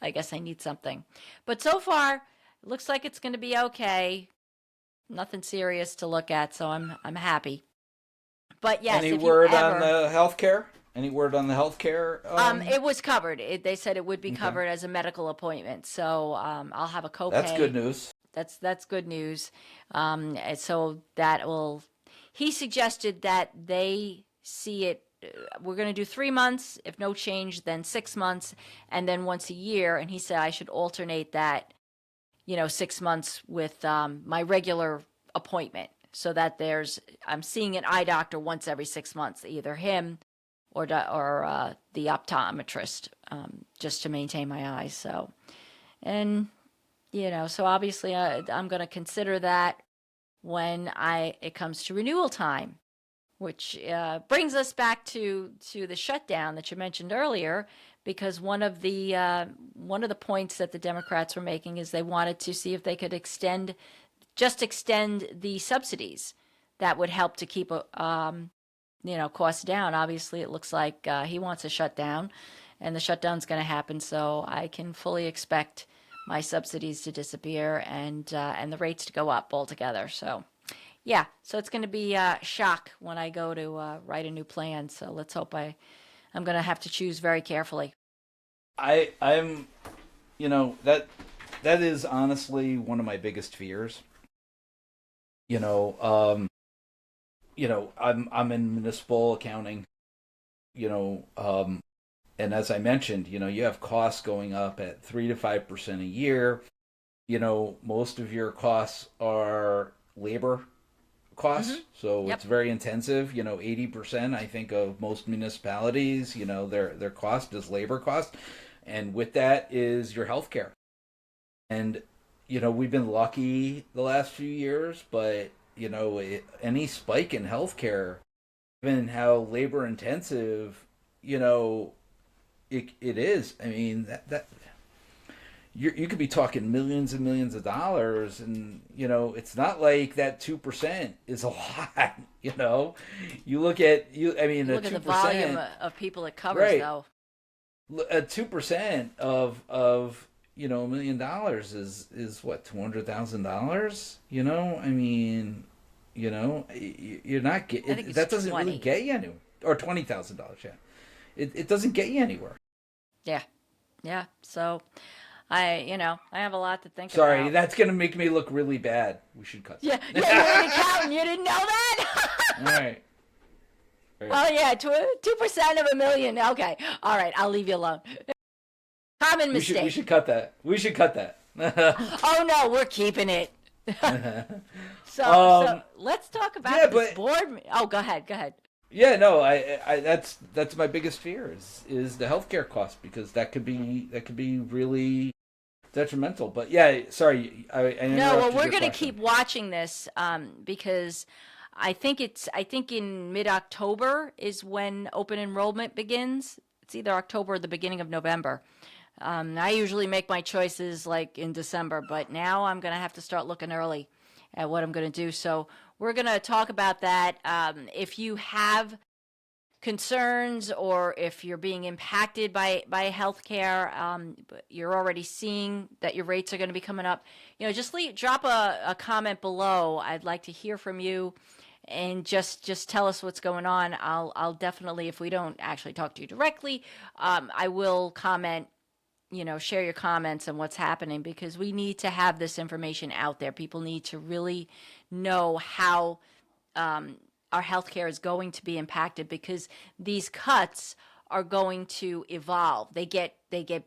I guess I need something. But so far, it looks like it's going to be okay. Nothing serious to look at, so I'm happy. But yes, any word on the healthcare? Any word on the healthcare? It was covered. They said it would be covered as a medical appointment. So I'll have a copay. That's good news. That's good news. So that will. He suggested that they see it. We're going to do 3 months. If no change, then 6 months, and then once a year. And he said I should alternate that, 6 months with my regular appointment, so that I'm seeing an eye doctor once every 6 months, either him or the optometrist, just to maintain my eyes. So, and so obviously I'm going to consider that when it comes to renewal time, which brings us back to the shutdown that you mentioned earlier, because one of the points that the Democrats were making is they wanted to see if they could extend the subsidies that would help to keep costs down. Obviously, it looks like he wants a shutdown, and the shutdown's going to happen. So I can fully expect my subsidies to disappear and the rates to go up altogether. So, yeah. So it's going to be a shock when I go to write a new plan. So let's hope I'm going to have to choose very carefully. I'm, that is honestly one of my biggest fears. I'm in municipal accounting, and as I mentioned, you have costs going up at 3 to 5% a year. Most of your costs are labor costs, so Yep. it's very intensive. 80%, I think, of most municipalities, their cost is labor cost, and with that is your health care. And we've been lucky the last few years, but any spike in healthcare, given how labor intensive, it is. I mean, that you could be talking millions and millions of dollars, and it's not like that 2% is a lot. You look at I mean, look at the volume of people it covers, right, though. 2% of $1 million is what, $200,000. I mean, you're not getting that. Doesn't 20. really get you anywhere. Or $20,000. Yeah, it doesn't get you anywhere. Yeah. So I have a lot to think about. Sorry, that's gonna make me look really bad. We should cut that. Yeah, you're an accountant. You didn't know that? All right. Well, yeah, 2% of $1 million. Okay, all right, I'll leave you alone. Common mistake. We should cut that. Oh no, we're keeping it. So let's talk about this board. Oh, go ahead. Yeah, no, I that's my biggest fear is the healthcare cost, because that could be really detrimental. But yeah, sorry, I no. Well, we're going to keep watching this because I think in mid-October is when open enrollment begins. It's either October or the beginning of November. I usually make my choices like in December, but now I'm going to have to start looking early at what I'm going to do. So we're going to talk about that. If you have concerns, or if you're being impacted by healthcare, you're already seeing that your rates are going to be coming up, just drop a comment below. I'd like to hear from you, and just tell us what's going on. I'll definitely, if we don't actually talk to you directly, I will comment, share your comments on what's happening, because we need to have this information out there. People need to really know how our healthcare is going to be impacted because these cuts are going to evolve. They get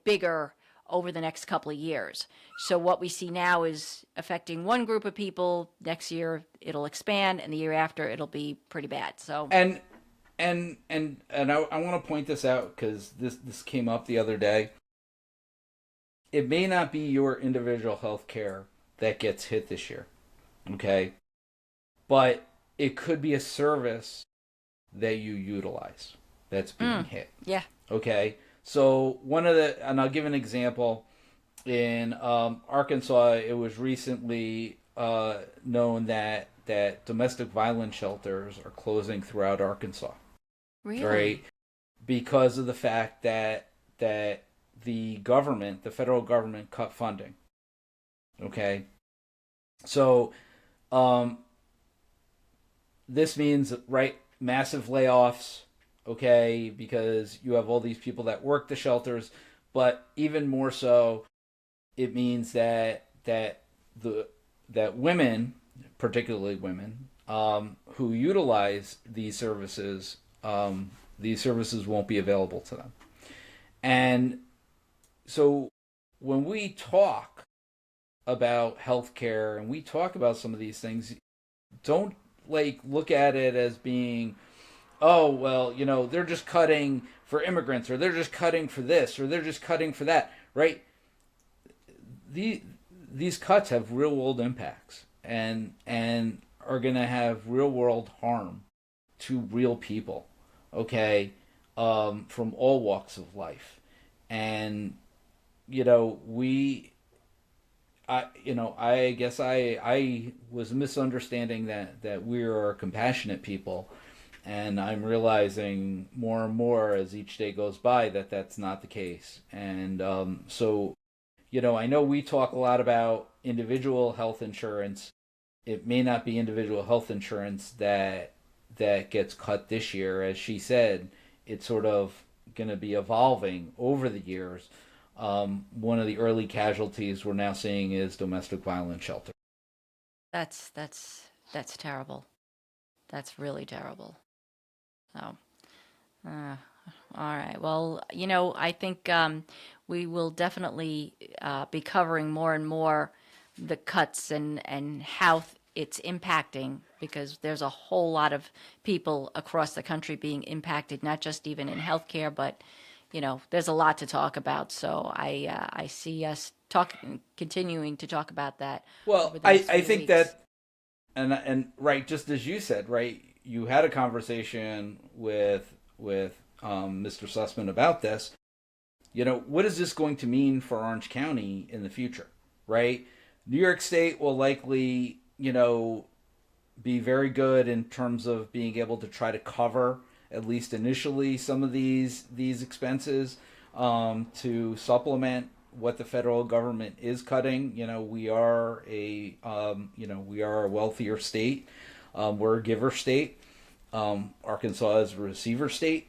bigger over the next couple of years. So what we see now is affecting one group of people. Next year it'll expand, and the year after it'll be pretty bad. So I want to point this out because this came up the other day. It may not be your individual health care that gets hit this year, okay? But it could be a service that you utilize that's being hit. Yeah. Okay? So and I'll give an example. In Arkansas, it was recently known that domestic violence shelters are closing throughout Arkansas. Really? Right? Because of the fact that the federal government cut funding. Okay? So this means, right, massive layoffs, okay, because you have all these people that work the shelters, but even more so, it means that women, particularly women, who utilize these services won't be available to them. And so when we talk about healthcare and we talk about some of these things, don't look at it as being, oh, well, they're just cutting for immigrants, or they're just cutting for this, or they're just cutting for that, right? These cuts have real world impacts and are going to have real world harm to real people, okay, from all walks of life. And I guess I was misunderstanding that we are compassionate people, and I'm realizing more and more as each day goes by that that's not the case. And so I know we talk a lot about individual health insurance. It may not be individual health insurance that gets cut this year. As she said, it's sort of going to be evolving over the years. One of the early casualties we're now seeing is domestic violence shelter. That's terrible. That's really terrible. So, all right. Well, I think we will definitely be covering more and more the cuts and how it's impacting, because there's a whole lot of people across the country being impacted, not just even in healthcare, but there's a lot to talk about. So I see us continuing to talk about that. Well, over the next I few think weeks. that, and right, just as you said, right, you had a conversation with Mr. Sussman about this. What is this going to mean for Orange County in the future, right? New York State will likely, be very good in terms of being able to try to cover, at least initially, some of these expenses to supplement what the federal government is cutting. We are a wealthier state. We're a giver state. Arkansas is a receiver state.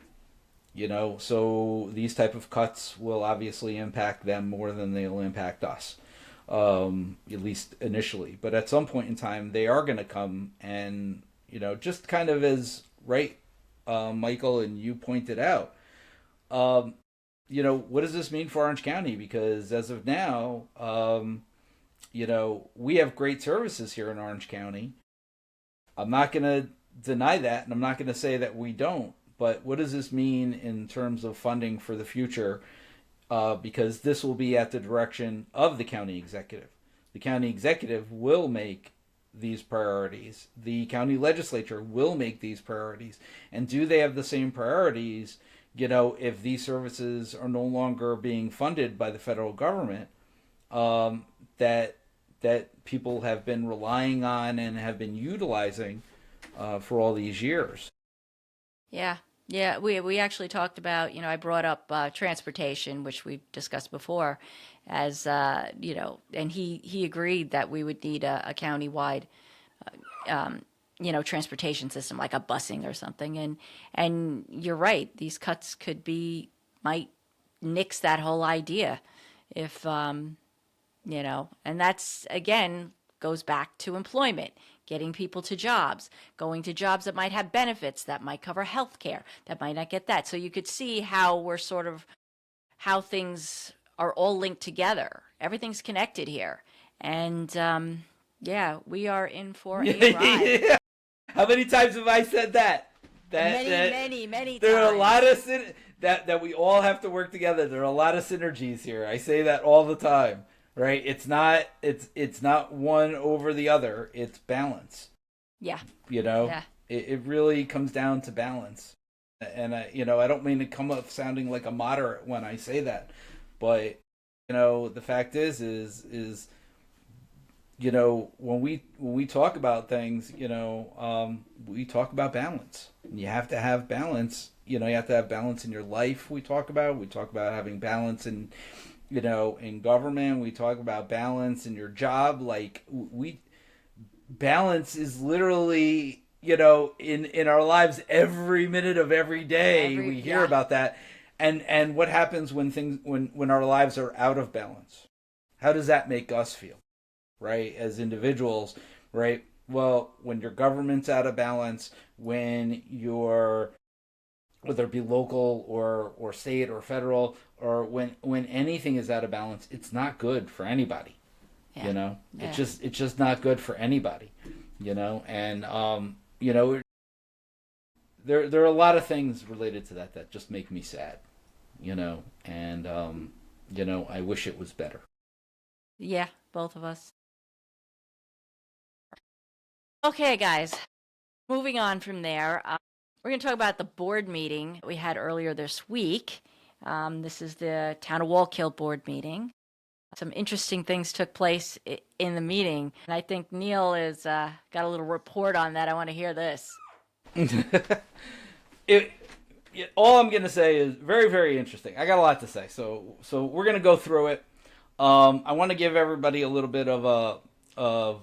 So these type of cuts will obviously impact them more than they'll impact us, at least initially. But at some point in time, they are going to come, and just kind of as right, Michael, and you pointed out, what does this mean for Orange County? Because as of now, we have great services here in Orange County. I'm not going to deny that, and I'm not going to say that we don't. But what does this mean in terms of funding for the future? Because this will be at the direction of the county executive. The county executive will make these priorities. The county legislature will make these priorities. And do they have the same priorities, if these services are no longer being funded by the federal government, that people have been relying on and have been utilizing for all these years? Yeah, we actually talked about, I brought up transportation, which we've discussed before, as, and he agreed that we would need a county-wide, transportation system, like a busing or something. And you're right, these cuts might nix that whole idea if, and that's, again, goes back to employment, getting people to jobs, going to jobs that might have benefits, that might cover health care, that might not get that. So you could see how we're sort of, how things are all linked together. Everything's connected here. And yeah, we are in for a ride. Yeah. How many times have I said that? Many times. There are a lot of that we all have to work together. There are a lot of synergies here. I say that all the time, right? It's not one over the other. It's balance. Yeah. Yeah. It really comes down to balance. And I don't mean to come up sounding like a moderate when I say that, but the fact is when we talk about things, we talk about balance. You have to have balance. You have to have balance in your life. We talk about having balance in government. We talk about balance in your job. Like balance is literally in our lives every minute of every day. We hear about that. And what happens when our lives are out of balance? How does that make us feel? Right, as individuals, right? Well, when your government's out of balance, when whether it be local or state or federal, or when anything is out of balance, it's not good for anybody. Yeah. It's just not good for anybody. And there are a lot of things related to that just make me sad. And I wish it was better. Yeah, both of us. Okay, guys, moving on from there, we're going to talk about the board meeting we had earlier this week. This is the Town of Wallkill board meeting. Some interesting things took place in the meeting, and I think Neil has got a little report on that. I want to hear this. All I'm going to say is very, very interesting. I got a lot to say, so we're going to go through it. I want to give everybody a little bit of a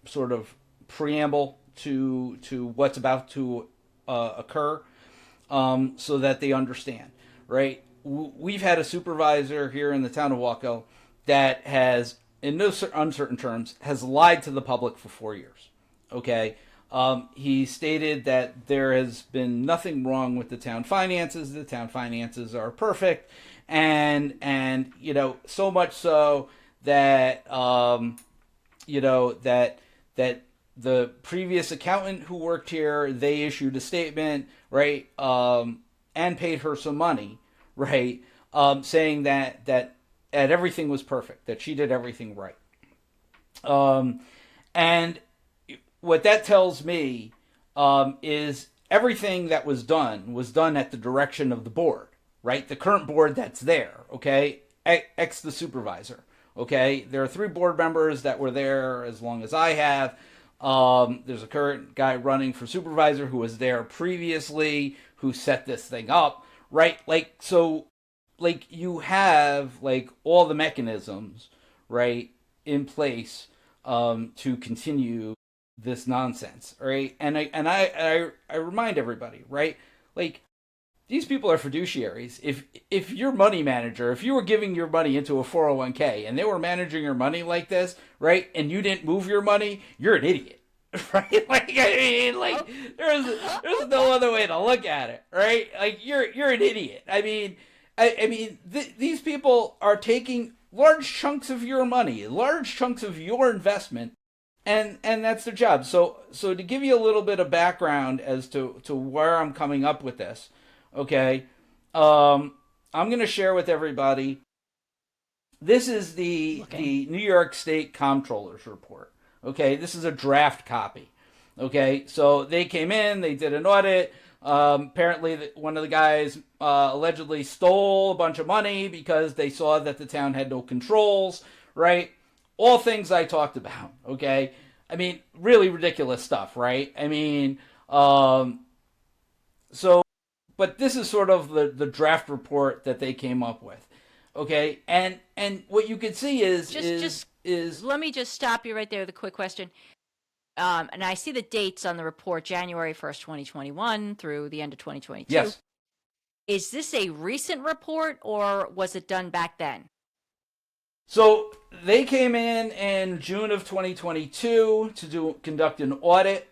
sort of preamble to what's about to occur, so that they understand. Right, we've had a supervisor here in the town of Wallkill that has, in no uncertain terms, has lied to the public for 4 years. Okay, he stated that there has been nothing wrong with the town finances. The town finances are perfect, and so much so that that the previous accountant who worked here, they issued a statement, right, and paid her some money, right, saying that everything was perfect, that she did everything right. And what that tells me is everything that was done at the direction of the board, right, the current board that's there, okay, ex the supervisor. Okay, there are 3 board members that were there as long as I have. There's a current guy running for supervisor who was there previously, who set this thing up, right? You have all the mechanisms, right, in place to continue this nonsense, right? And I remind everybody, right? These people are fiduciaries. If your money manager, if you were giving your money into a 401k and they were managing your money like this, right, and you didn't move your money, you're an idiot, right? There's no other way to look at it, right? You're an idiot. These people are taking large chunks of your money, large chunks of your investment, and that's their job. So to give you a little bit of background as to where I'm coming up with this. Okay, I'm going to share with everybody. This is the New York State Comptroller's report. Okay, this is a draft copy. Okay, so they came in, they did an audit. Apparently, one of the guys allegedly stole a bunch of money because they saw that the town had no controls. Right, all things I talked about. Okay, really ridiculous stuff. Right, so. But this is sort of the draft report that they came up with, okay? And what you can see is let me just stop you right there with a quick question. And I see the dates on the report, January 1st, 2021 through the end of 2022. Yes. Is this a recent report or was it done back then? So they came in June of 2022 to conduct an audit.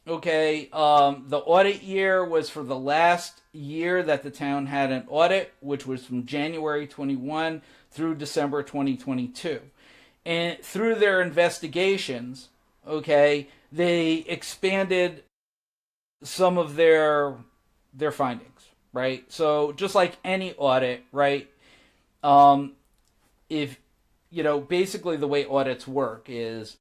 Okay, the audit year was for the last year that the town had an audit, which was from January 21 through December 2022. And through their investigations, okay, they expanded some of their findings, right? So just like any audit, right? If basically the way audits work is,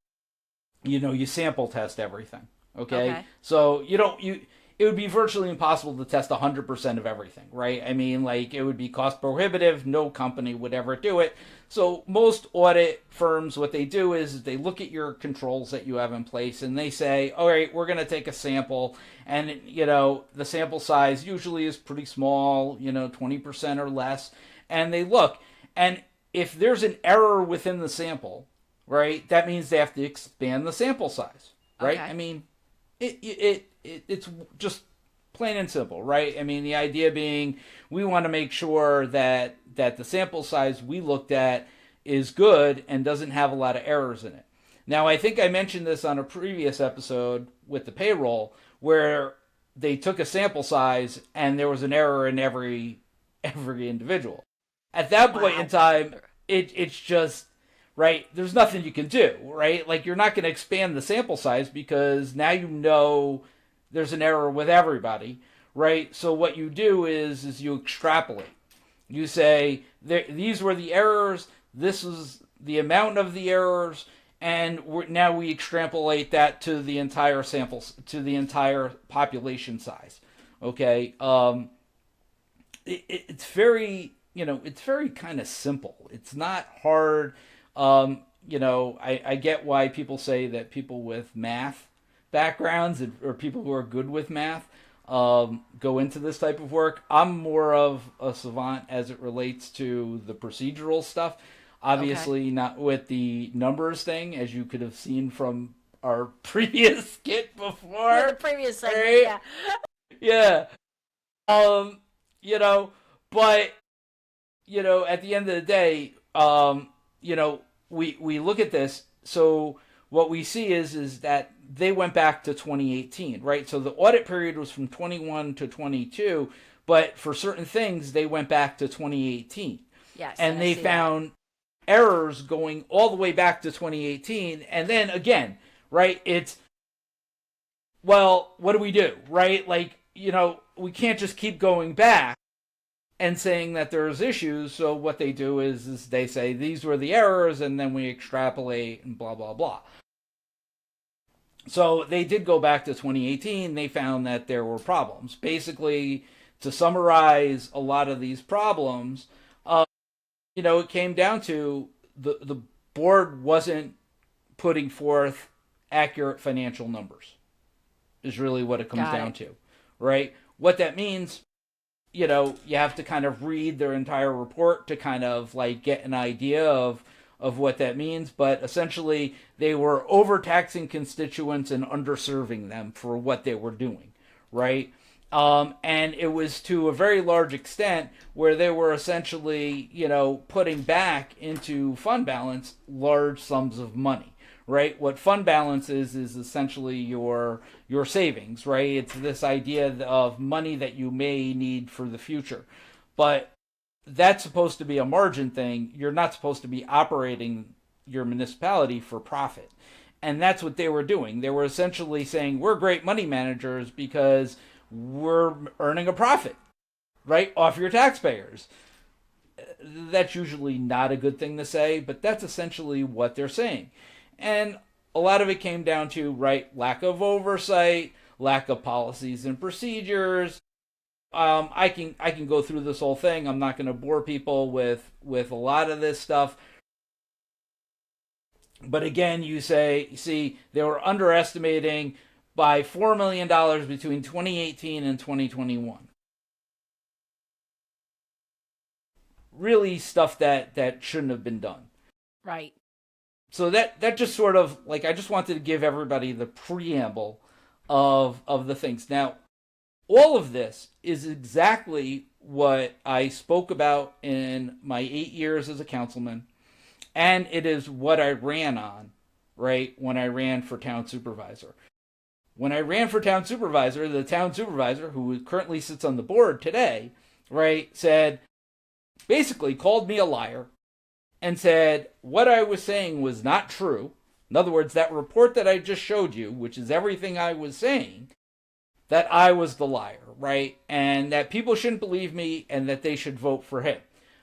you sample test everything. Okay. So it would be virtually impossible to test 100% of everything, right? I mean, like, it would be cost prohibitive. No company would ever do it. So most audit firms, what they do is they look at your controls that you have in place and they say, all right, we're going to take a sample, and the sample size usually is pretty small, 20% or less, and they look, and if there's an error within the sample, right, that means they have to expand the sample size, right? I mean, it's just plain and simple, right? I mean, the idea being we want to make sure that the sample size we looked at is good and doesn't have a lot of errors in it. Now, I think I mentioned this on a previous episode with the payroll, where they took a sample size and there was an error in every individual. At that point in time, it's just, right, there's nothing you can do, right? Like, you're not going to expand the sample size because now there's an error with everybody, right? So what you do is you extrapolate. You say, these were the errors, this is the amount of the errors, and now we extrapolate that to the entire samples, to the entire population size, okay? It's very, it's very kind of simple. It's not hard. I get why people say that people with math backgrounds or people who are good with math go into this type of work. I'm more of a savant as it relates to the procedural stuff. Obviously, not with the numbers thing, as you could have seen from our previous skit before. The previous segment, right? Yeah. But at the end of the day, we look at this. So what we see is that they went back to 2018, right? So the audit period was from 21 to 22, but for certain things, they went back to 2018. Yes. And they found errors going all the way back to 2018. And then again, right, it's, well, what do we do, right? Like, we can't just keep going back and saying that there's issues. So what they do is they say these were the errors, and then we extrapolate and blah, blah, blah. So they did go back to 2018. They found that there were problems. Basically, to summarize a lot of these problems, it came down to the board wasn't putting forth accurate financial numbers, is really what it comes down to, right? What that means, you have to kind of read their entire report to kind of like get an idea of what that means. But essentially, they were overtaxing constituents and underserving them for what they were doing, right? And it was to a very large extent where they were essentially, putting back into fund balance large sums of money, right? What fund balance is essentially your savings, right? It's this idea of money that you may need for the future. But that's supposed to be a margin thing. You're not supposed to be operating your municipality for profit. And that's what they were doing. They were essentially saying, we're great money managers because we're earning a profit, right, off your taxpayers. That's usually not a good thing to say, but that's essentially what they're saying. And a lot of it came down to, right, lack of oversight, lack of policies and procedures. I can go through this whole thing. I'm not going to bore people with a lot of this stuff. But again, see, they were underestimating by $4 million between 2018 and 2021. Really stuff that shouldn't have been done. Right. So that just sort of, like, I just wanted to give everybody the preamble of the things. Now, all of this is exactly what I spoke about in my 8 years as a councilman, And it is what I ran on, right, when I ran for town supervisor. When I ran for town supervisor, the town supervisor, who currently sits on the board today, right, basically called me a liar and said what I was saying was not true. In other words, that report that I just showed you, which is everything I was saying, that I was the liar, right? And that people shouldn't believe me and that they should vote for him.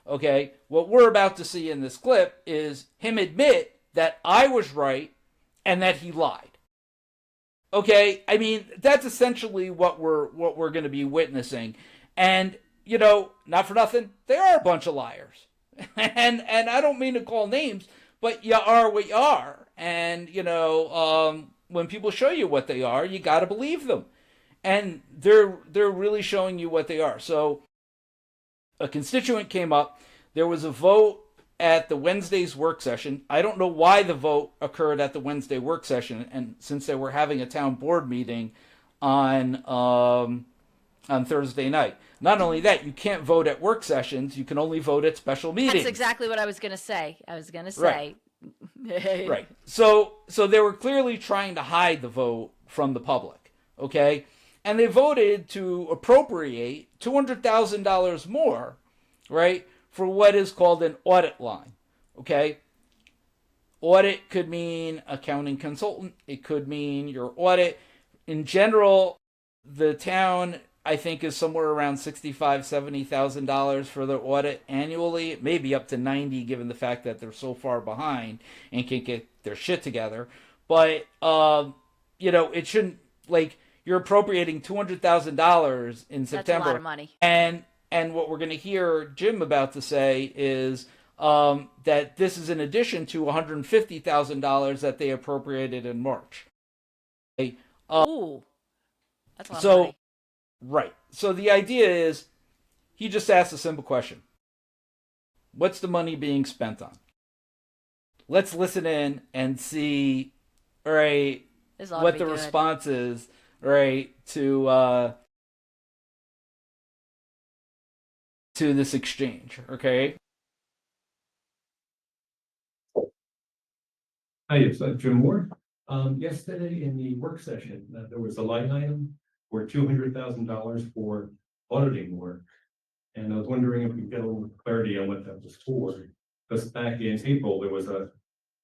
Okay, what we're about to see in this clip is him admit that I was right and that he lied. Okay, I mean, that's essentially what we're going to be witnessing. And, you know, not for nothing, they are a bunch of liars. and I don't mean to call names, but you are what you are. And, you know, when people show you what they are, you got to believe them. And they're really showing you what they are. So a constituent came up. There was a vote at the Wednesday's work session. I don't know why the vote occurred at the Wednesday work session, and since they were having a town board meeting on Thursday night. Not only that, you can't vote at work sessions. You can only vote at special meetings. That's exactly what I was going to say. Right. Right. So they were clearly trying to hide the vote from the public. Okay. And they voted to appropriate $200,000 more, right, for what is called an audit line. Okay. Audit could mean accounting consultant. It could mean your audit. In general, the town, I think, is somewhere around $65,000, $70,000 for their audit annually. Maybe up to $90,000, given the fact that they're so far behind and can't get their shit together. But you know, it shouldn't, like, you're appropriating $200,000 in September. That's a lot of money. And what we're going to hear Jim about to say is that this is in addition to $150,000 that they appropriated in March. Okay? Ooh, that's a lot of money. Right. So the idea is, he just asked a simple question. What's the money being spent on? Let's listen in and see, right, what the response is, right, to this exchange. Okay. Hi, it's Jim Ward. Yesterday in the work session, there was a line item for $200,000 for auditing work. And I was wondering if we could get a little clarity on what that was for. Because back in April, there was another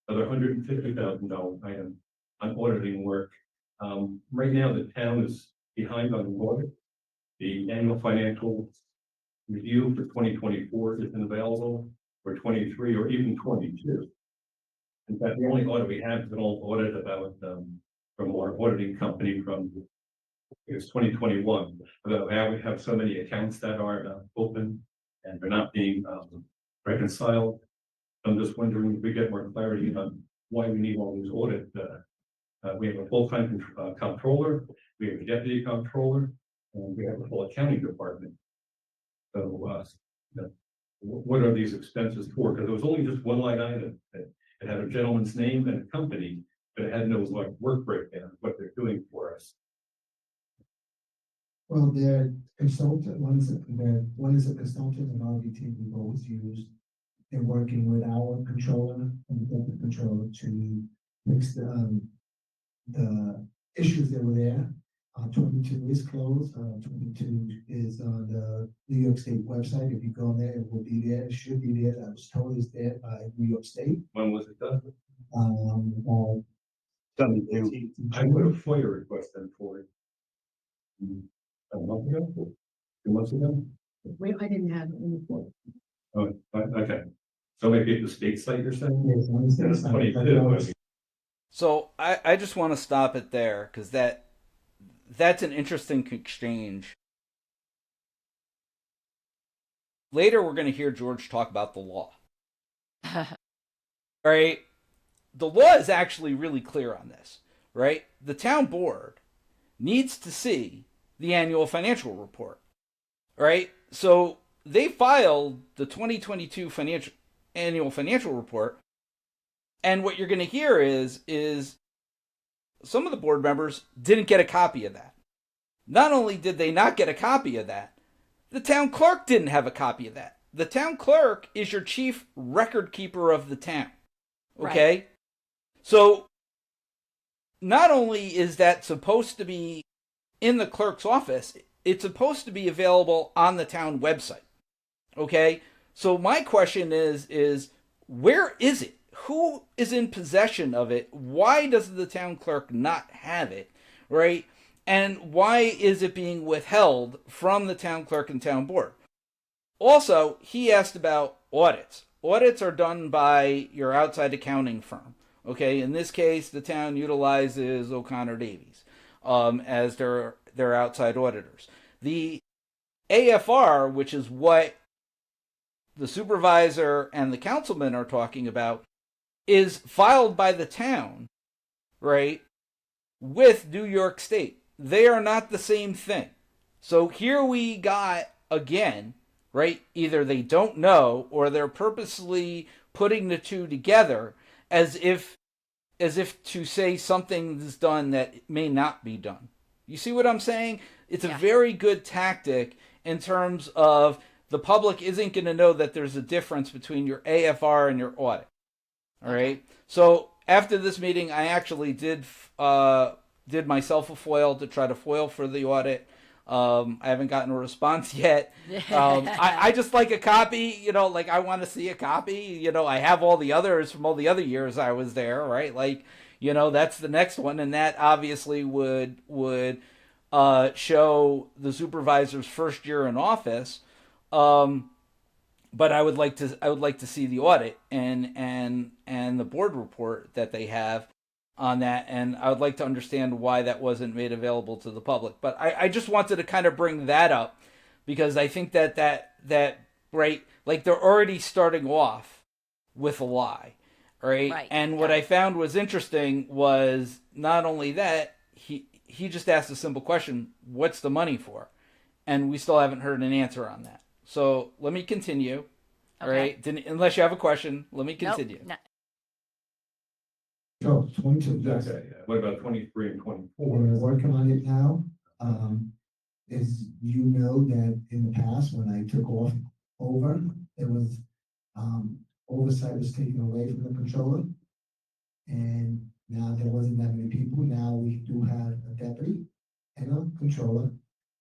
$150,000 item on auditing work. Right now, the town is behind on the audit. The annual financial review for 2024 isn't available for 23 or even 22. In fact, the only audit we have is an old audit about from our auditing company from, I guess, 2021. About how we have so many accounts that are open and they're not being reconciled. I'm just wondering if we get more clarity on why we need all these audits. We have a full-time controller, we have a deputy controller, and we have a full accounting department. So, what are these expenses for? Because there was only just one line item. It had a gentleman's name and a company, but it had no like work breakdown of what they're doing for us. Well, they're consultant. One is a consultant, and RBT we've always used. They're working with our controller and the controller to fix the issues that were there. 22 is closed. 22 is on the New York State website. If you go there, it will be there. It should be there. I was told it's there by New York State. When was it done? 72. I put a FOIA request in for it. A month ago? 2 months ago? Wait, I didn't have any for it. Oh, okay. So maybe at the state site you're saying? Yes, on the state site. 22. So I just want to stop it there, because that's an interesting exchange. Later, we're going to hear George talk about the law. Right? The law is actually really clear on this, right? The town board needs to see the annual financial report, right? So they filed the 2022 annual financial report, and what you're going to hear is some of the board members didn't get a copy of that. Not only did they not get a copy of that, the town clerk didn't have a copy of that. The town clerk is your chief record keeper of the town. Okay? So not only is that supposed to be in the clerk's office, it's supposed to be available on the town website. Okay? So my question is where is it? Who is in possession of it? Why does the town clerk not have it? Right? And why is it being withheld from the town clerk and town board? Also, he asked about audits. Audits are done by your outside accounting firm. Okay, in this case, the town utilizes O'Connor Davies as their outside auditors. The AFR, which is what the supervisor and the councilman are talking about, is filed by the town, right, with New York State. They are not the same thing. So here we got, again, right, either they don't know or they're purposely putting the two together as if to say something is done that may not be done. You see what I'm saying? It's a very good tactic in terms of the public isn't going to know that there's a difference between your AFR and your audit. All right. So after this meeting, I actually did myself a foil to try to foil for the audit. I haven't gotten a response yet. I just like a copy, like I want to see a copy. I have all the others from all the other years I was there, right? Like, that's the next one. And that obviously would show the supervisor's first year in office. But I would like to see the audit and the board report that they have on that, and I would like to understand why that wasn't made available to the public. But I just wanted to kind of bring that up because I think that right, like they're already starting off with a lie, right? And what I found was interesting was not only that, he just asked a simple question, what's the money for? And we still haven't heard an answer on that. So let me continue. All right. Unless you have a question, let me continue. Nope. So 22, yes. Okay, what about 23 and 24? We're working on it now. As you know that in the past, when I took over, it was, oversight was taken away from the controller. And now there wasn't that many people. Now we do have a deputy and a controller,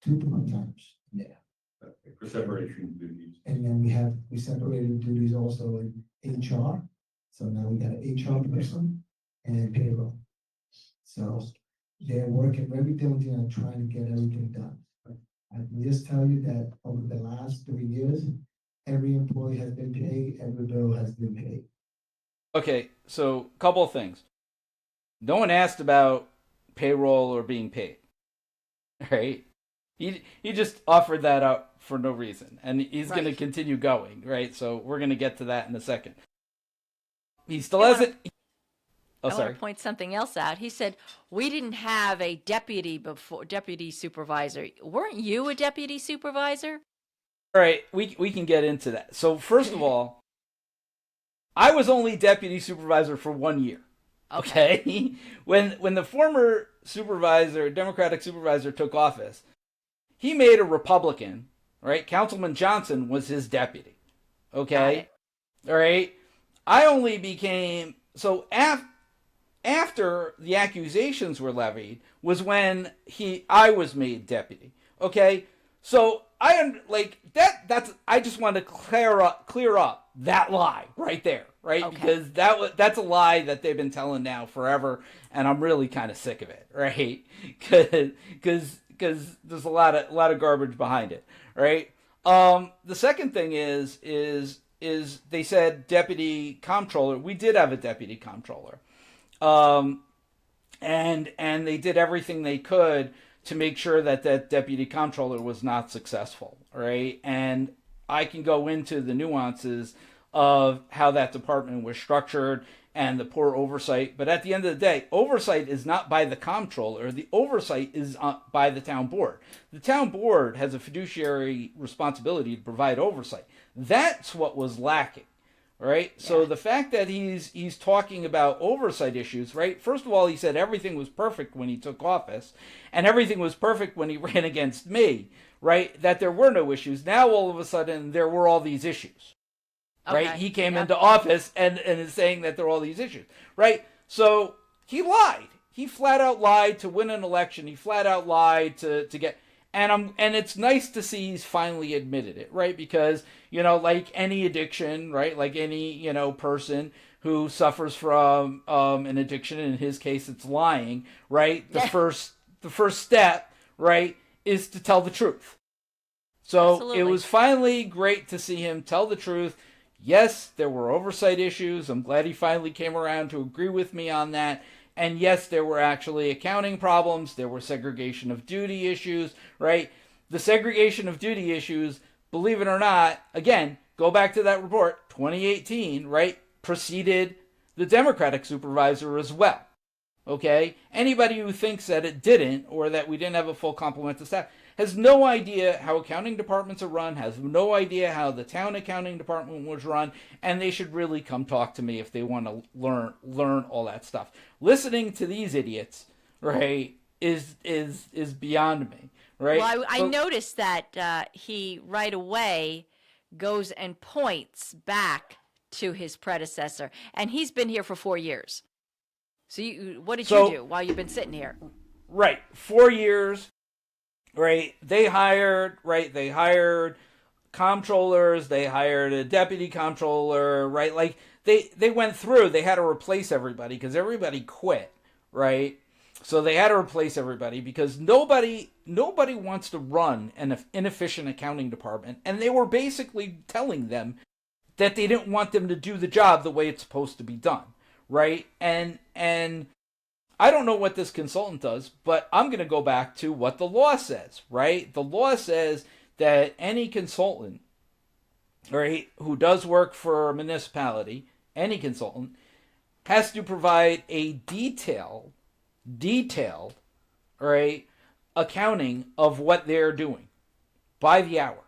2 part-timers. Yeah. Okay, for separation of duties. And then we separated duties also in HR. So now we got an HR person and payroll. So they're working very diligently on trying to get everything done. I can just tell you that over the last 3 years, every employee has been paid, every bill has been paid. Okay, so a couple of things. No one asked about payroll or being paid, right? He just offered that up for no reason, and he's going to continue going, right? So we're going to get to that in a second. He still hasn't. Oh, I want to point something else out. He said, we didn't have a deputy supervisor. Weren't you a deputy supervisor? All right, we can get into that. So first of all, I was only deputy supervisor for 1 year. Okay? When the former supervisor, Democratic supervisor, took office, he made a Republican, right? Councilman Johnson was his deputy. Okay? All right? I only became, so after the accusations were levied was when I was made deputy. Okay? So I just want to clear up that lie right there, right? Okay. Because that's a lie that they've been telling now forever, and I'm really kind of sick of it, right? Because there's a lot of garbage behind it, right? The second thing is they said deputy comptroller. We did have a deputy comptroller, and they did everything they could to make sure that deputy comptroller was not successful, right? And I can go into the nuances of how that department was structured and the poor oversight. But at the end of the day, oversight is not by the comptroller. The oversight is by the town board. The town board has a fiduciary responsibility to provide oversight. That's what was lacking, right? Yeah. So the fact that he's talking about oversight issues, right? First of all, he said everything was perfect when he took office, and everything was perfect when he ran against me, right? That there were no issues. Now all of a sudden there were all these issues. right? Okay. He came Yep. into office and is saying that there are all these issues, right? So he lied. He flat out lied to win an election. He flat out lied to get. And it's nice to see he's finally admitted it, right? Because, like any addiction, right? Like any, person who suffers from an addiction, in his case it's lying, right? The first step, right, is to tell the truth. So Absolutely. it was finally great to see him tell the truth. Yes, there were oversight issues. I'm glad he finally came around to agree with me on that. And yes, there were actually accounting problems. There were segregation of duty issues, right? The segregation of duty issues, believe it or not, again, go back to that report, 2018, right? Preceded the Democratic supervisor as well. Okay? Anybody who thinks that it didn't, or that we didn't have a full complement of staff, has no idea how accounting departments are run, has no idea how the town accounting department was run, and they should really come talk to me if they want to learn all that stuff. Listening to these idiots, right, is beyond me, right? Well, I noticed that he right away goes and points back to his predecessor, and he's been here for 4 years. So what did you do while you've been sitting here? Right, 4 years. Right, they hired comptrollers, they hired a deputy comptroller, right? Like they went through, they had to replace everybody because everybody quit, right? So they had to replace everybody because nobody wants to run an inefficient accounting department, and they were basically telling them that they didn't want them to do the job the way it's supposed to be done, right? And I don't know what this consultant does, but I'm going to go back to what the law says, right? The law says that any consultant, right, who does work for a municipality, any consultant, has to provide a detailed, right, accounting of what they're doing by the hour.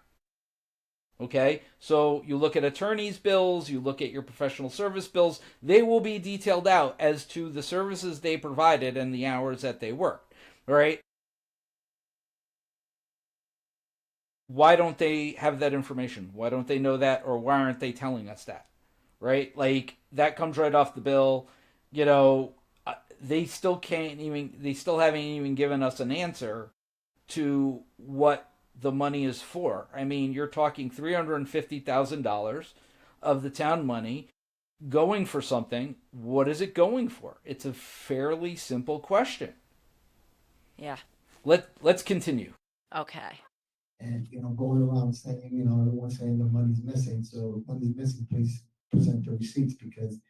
Okay, so you look at attorney's bills, you look at your professional service bills, they will be detailed out as to the services they provided and the hours that they worked, right? Why don't they have that information? Why don't they know that, or why aren't they telling us that, right? Like, that comes right off the bill. They still haven't even given us an answer to what the money is for. I mean, you're talking $350,000 of the town money going for something. What is it going for? It's a fairly simple question. Yeah. Let's continue. Okay. And, going around saying, everyone's saying the money's missing. So if money's missing, please present the receipts because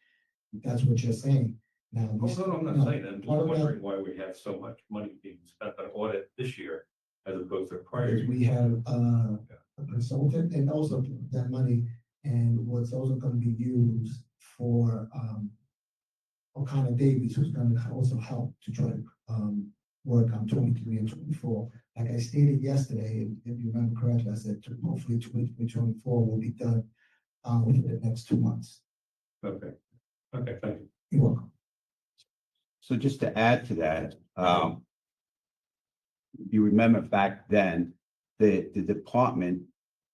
that's what you're saying. Now, Oh, no, I'm not saying that. I'm just wondering why we have so much money being spent on audit this year as opposed to prior because years. we have a consultant and also that money and what's also going to be used for O'Connor Davies, who's going to also help to try to work on 23 and 24. Like I stated yesterday, if you remember correctly, I said hopefully 2024 will be done within the next 2 months. Okay, thank you. You're welcome. So just to add to that, you remember back then, the department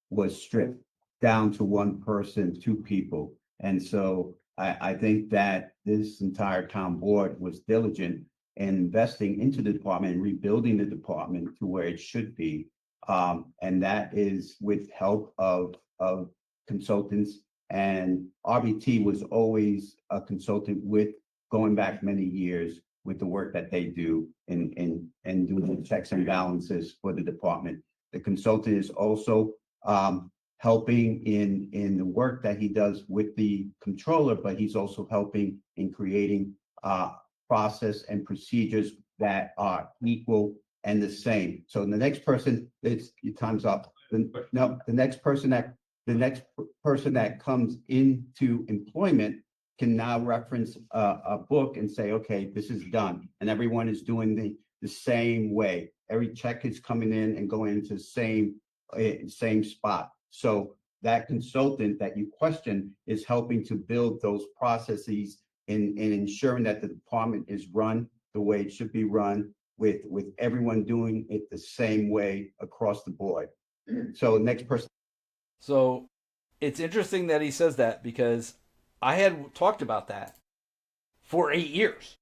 was stripped down to one person, two people. And so I think that this entire town board was diligent in investing into the department and rebuilding the department to where it should be. And that is with help of consultants. And RBT was always a consultant with going back many years with the work that they do and doing the checks and balances for the department. The consultant is also helping in the work that he does with the controller, but he's also helping in creating process and procedures that are equal and the same. So the next person, your time's up. The next person that comes into employment can now reference a book and say, okay, this is done. And everyone is doing the same way. Every check is coming in and going into the same spot. So that consultant that you question is helping to build those processes in ensuring that the department is run the way it should be run with everyone doing it the same way across the board. So next person. So it's interesting that he says that, because I had talked about that for 8 years.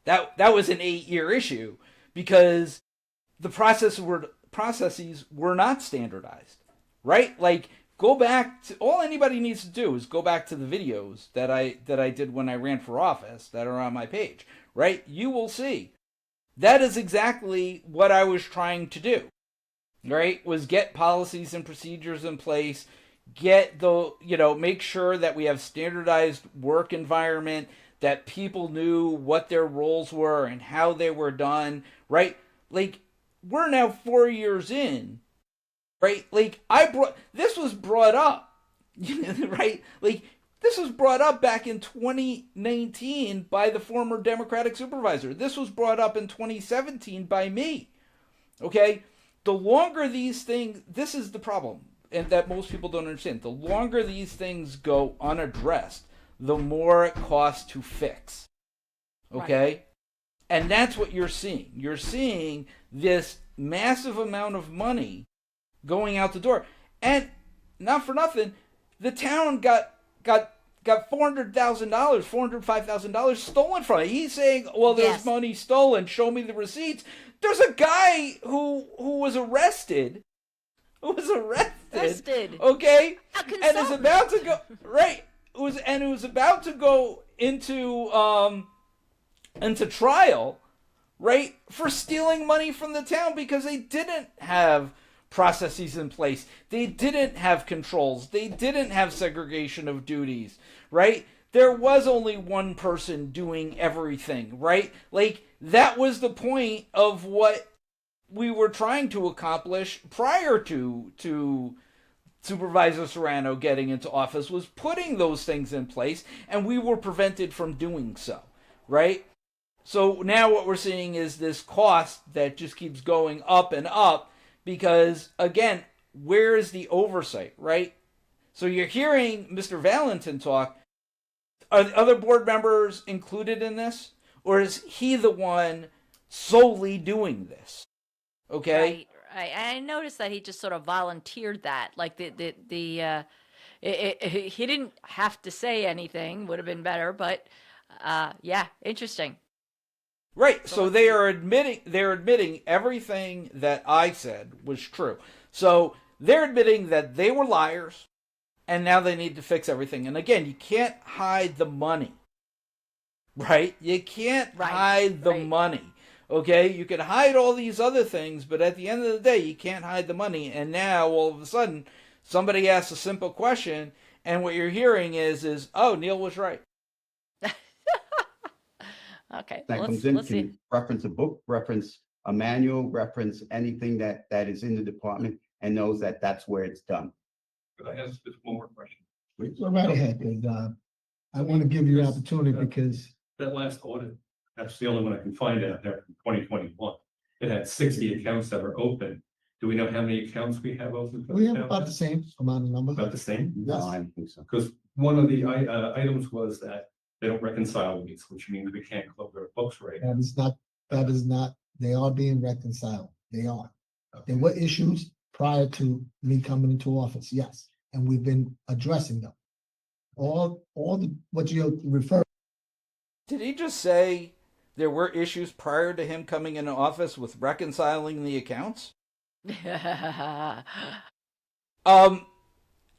That was an 8-year issue, because the processes were not standardized, right? Like, go back to, all anybody needs to do is go back to the videos that I did when I ran for office that are on my page, right? You will see that is exactly what I was trying to do, right? Was get policies and procedures in place, make sure that we have standardized work environment, that people knew what their roles were and how they were done, right? Like, we're now 4 years in, right? Like, this was brought up, right? Like, this was brought up back in 2019 by the former Democratic supervisor. This was brought up in 2017 by me, okay? The longer these things, this is the problem, and that most people don't understand. The longer these things go unaddressed, the more it costs to fix, okay? Right. And that's what you're seeing. You're seeing this massive amount of money going out the door. And not for nothing, the town got $400,000, $405,000 stolen from it. He's saying, well, there's money stolen. Show me the receipts. There's a guy who was arrested. Okay? And is about to go, right. It was about to go into trial, right, for stealing money from the town because they didn't have processes in place. They didn't have controls. They didn't have segregation of duties, right? There was only one person doing everything, right? Like, that was the point of what we were trying to accomplish prior to Supervisor Serrano getting into office, was putting those things in place, and we were prevented from doing so, right? So now what we're seeing is this cost that just keeps going up and up because, again, where is the oversight, right? So you're hearing Mr. Valentin talk. Are the other board members included in this? Or is he the one solely doing this? Okay? Right. I noticed that he just sort of volunteered that. Like, he didn't have to say anything, would have been better, but yeah, interesting. Right. So they're admitting everything that I said was true. So they're admitting that they were liars, and now they need to fix everything. And again, you can't hide the money. Right? You can't hide the money. Okay? You can hide all these other things, but at the end of the day, you can't hide the money. And now, all of a sudden, somebody asks a simple question, and what you're hearing is, oh, Neil was right. Okay. That comes in, can reference a book, reference a manual, reference anything that is in the department, and knows that that's where it's done. Could I ask just one more question? Go right ahead, because I want to give you an opportunity because that last audit, that's the only one I can find out there from 2021. It had 60 accounts that were open. Do we know how many accounts we have open? we have about the same amount of numbers. About the same? No, I don't think so. Because one of the items was that they don't reconcile these, which means we can't close our books right. That is not, they are being reconciled. They are. There were issues prior to me coming into office, yes, and we've been addressing them. All what you refer. Did he just say there were issues prior to him coming into office with reconciling the accounts?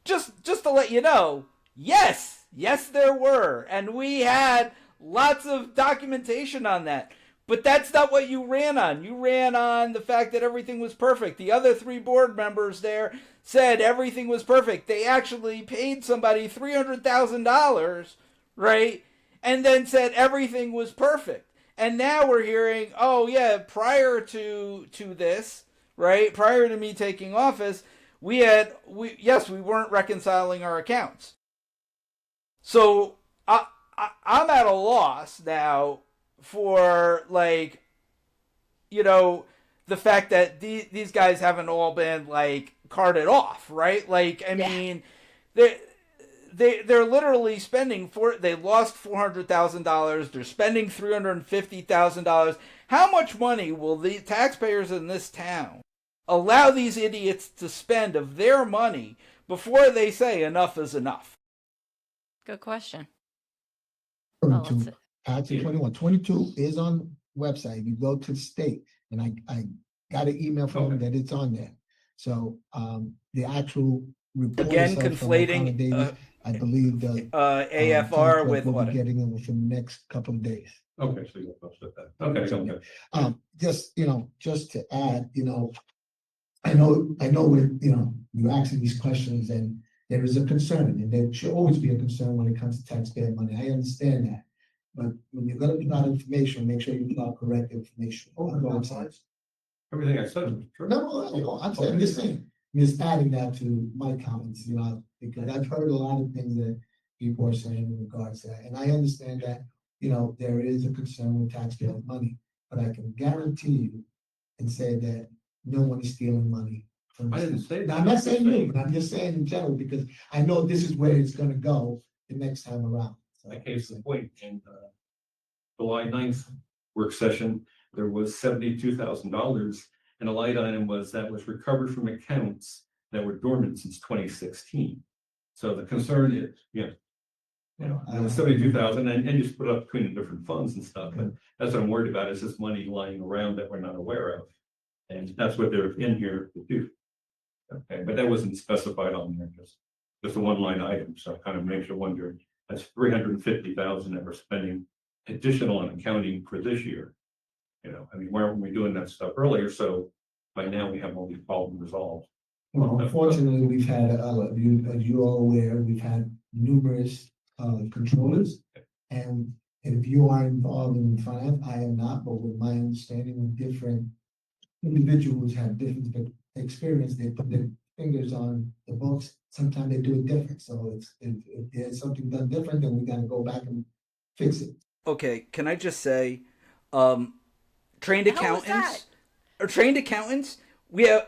Just to let you know, yes, there were, and we had lots of documentation on that. But that's not what you ran on. You ran on the fact that everything was perfect. The other 3 board members there said everything was perfect. They actually paid somebody $300,000, right? And then said everything was perfect. And now we're hearing, oh yeah, prior to this, right? Prior to me taking office, we weren't reconciling our accounts. So I'm at a loss now for, like, you know, the fact that these guys haven't all been, like, carted off, right? Like, I mean, they're literally spending they lost $400,000. They're spending $350,000. How much money will the taxpayers in this town allow these idiots to spend of their money before they say enough is enough? Good question. Well, let's 22, add to 21. 22 is on website. You go to the state, and I got an email from them that it's on there. So the actual report Again, itself from O'Connor conflating Davis, I believe the AFR town clerk with will be audit. getting them within the next couple of days. Okay, so you'll post that. Okay. Just to add, I know with, you're asking these questions, and there is a concern, and there should always be a concern when it comes to taxpayer money. I understand that. But when you're gonna put out information, make sure you put out correct information. On both sides. Everything I said was true. No, I'm just saying, just adding that to my comments, because I've heard a lot of things that people are saying in regards to that. And I understand that, there is a concern with taxpayer money, but I can guarantee you and say that no one is stealing money from I the didn't state. say that. Now, I'm not saying you, but I'm just saying in general, because I know this is where it's gonna go the next time around. So, I case in point, in July 9th work session, there was $72,000, and a light item that was recovered from accounts that were dormant since 2016. So the concern is, it was 72,000, and you split up between the different funds and stuff, but that's what I'm worried about, is this money lying around that we're not aware of. And that's what they're in here to do. Okay, but that wasn't specified on there, just a one line item, so it kind of makes you wonder, that's 350,000 that we're spending additional on accounting for this year. Why weren't we doing that stuff earlier? So by now we have all these problems resolved. Well, unfortunately, we've had, as you are aware, we've had numerous controllers. And if you are involved in finance, I am not, but with my understanding of different individuals have different experience, they put their fingers on the books. Sometimes they do it different. So if there's something done different, then we gotta go back and fix it. Okay, can I just say, trained The hell was accountants,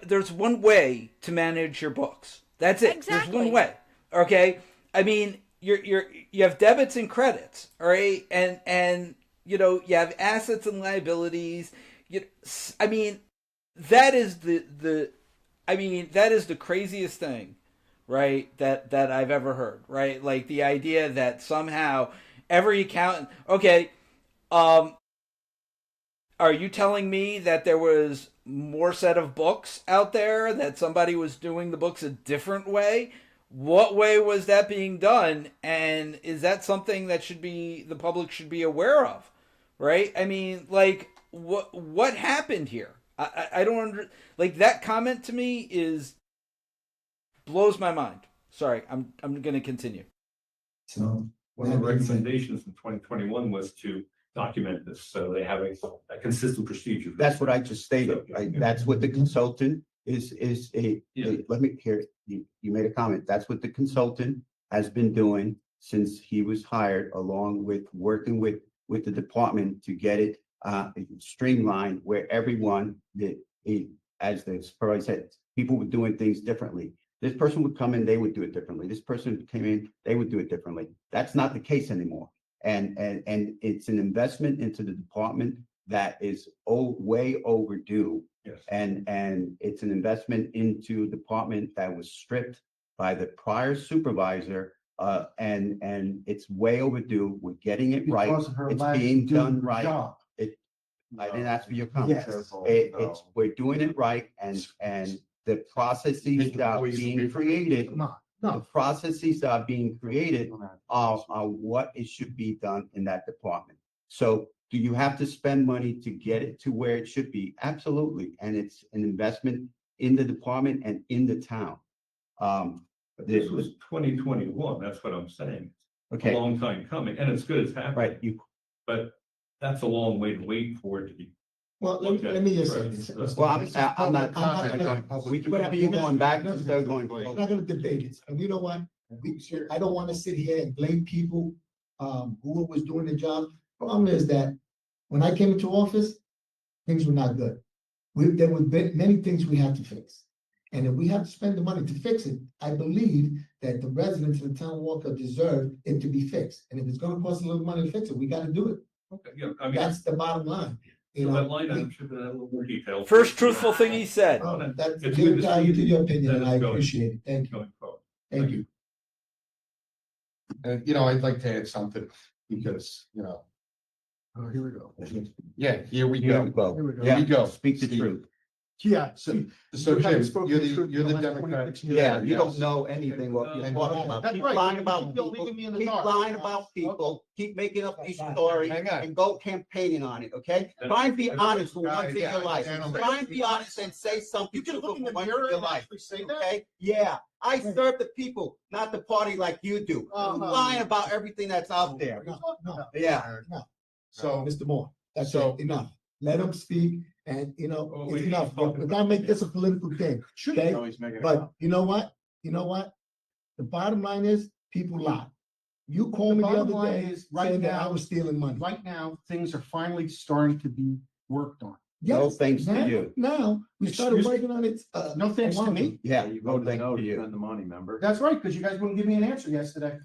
there's one way to manage your books. That's it. Exactly. There's one way. Okay? I mean, you have debits and credits, all right? And you have assets and liabilities. That is the craziest thing, right? That I've ever heard, right? Like the idea that somehow every accountant, okay, are you telling me that there was more set of books out there, that somebody was doing the books a different way? What way was that being done? And is that something that the public should be aware of, right? I mean, like, what happened here? I don't that comment to me blows my mind. Sorry, I'm going to continue. So One of the recommendations in 2021 was to document this, so they have a consistent procedure. That's what I just stated. That's what the consultant is let me hear, you made a comment. That's what the consultant has been doing since he was hired, along with working with the department to get it streamlined, where everyone as the supervisor said, people were doing things differently. This person would come in, they would do it differently. This person came in, they would do it differently. That's not the case anymore. And it's an investment into the department that is way overdue. Yes. And it's an investment into a department that was stripped by the prior supervisor. And it's way overdue. We're getting it right. It's being done right. I didn't ask for your comments. Yes. We're doing it right, and the processes that are being created. The processes that are being created are what it should be done in that department. So do you have to spend money to get it to where it should be? Absolutely. And it's an investment in the department and in the town. But this was 2021. That's what I'm saying. Okay. A long time coming, and it's good it's happening. Right. But that's a long way to wait for it to be. Well, let me just say this. Well, I'm not. We can be going back instead of going I'm forward. not gonna debate it. And you know what? I don't wanna sit here and blame people, who was doing the job. Problem is that when I came into office, things were not good. There were many things we had to fix. And if we have to spend the money to fix it, I believe that the residents of the town of Wallkill deserve it to be fixed. And if it's gonna cost a little money to fix it, we gotta do it. Okay, yeah, I mean, That's the bottom line. so that line item should have a little more detail. First truthful thing he said. That's It's your good to value see to your opinion, that and it's I going- appreciate it. Thank you. Going forward. Thank you. I'd like to add something because, here we go. Yeah, here we Here go. we go. Here we go. Yeah, Here we go. speak the Steve. truth. Yeah. So You Jim, haven't spoken you're the truth the, you're in the last Democrat. 26 Yeah, you don't Yes. know anything what you're talking about. That's Keep right. lying about You're people, leaving me in the keep dark. lying about people, keep making up these stories Hang on. and go campaigning on it, okay? Try and be honest for once in your life. Gentlemen. Try and be honest and say something You can truthful look in for the once mirror in your and life, actually say that. okay? Yeah, I serve the people, not the party like you do. Uh-huh. Lying about everything that's out there. No, Yeah. So, Mr. Moore, that's So- it, enough. Let him speak and, Oh, it's wait, enough. he's talking We gotta make this a political thing, okay? he's making But you know what? The bottom line is, people lie. You called me the bottom other line day is, right saying that I now- was stealing money. right now, things are finally starting to be worked on. No Yes, thanks to now- you. Now, we started Excuse me? working on it. No thanks a to while me. ago. Yeah, no thank you. the money, member. That's right, because you guys wouldn't give me an answer yesterday.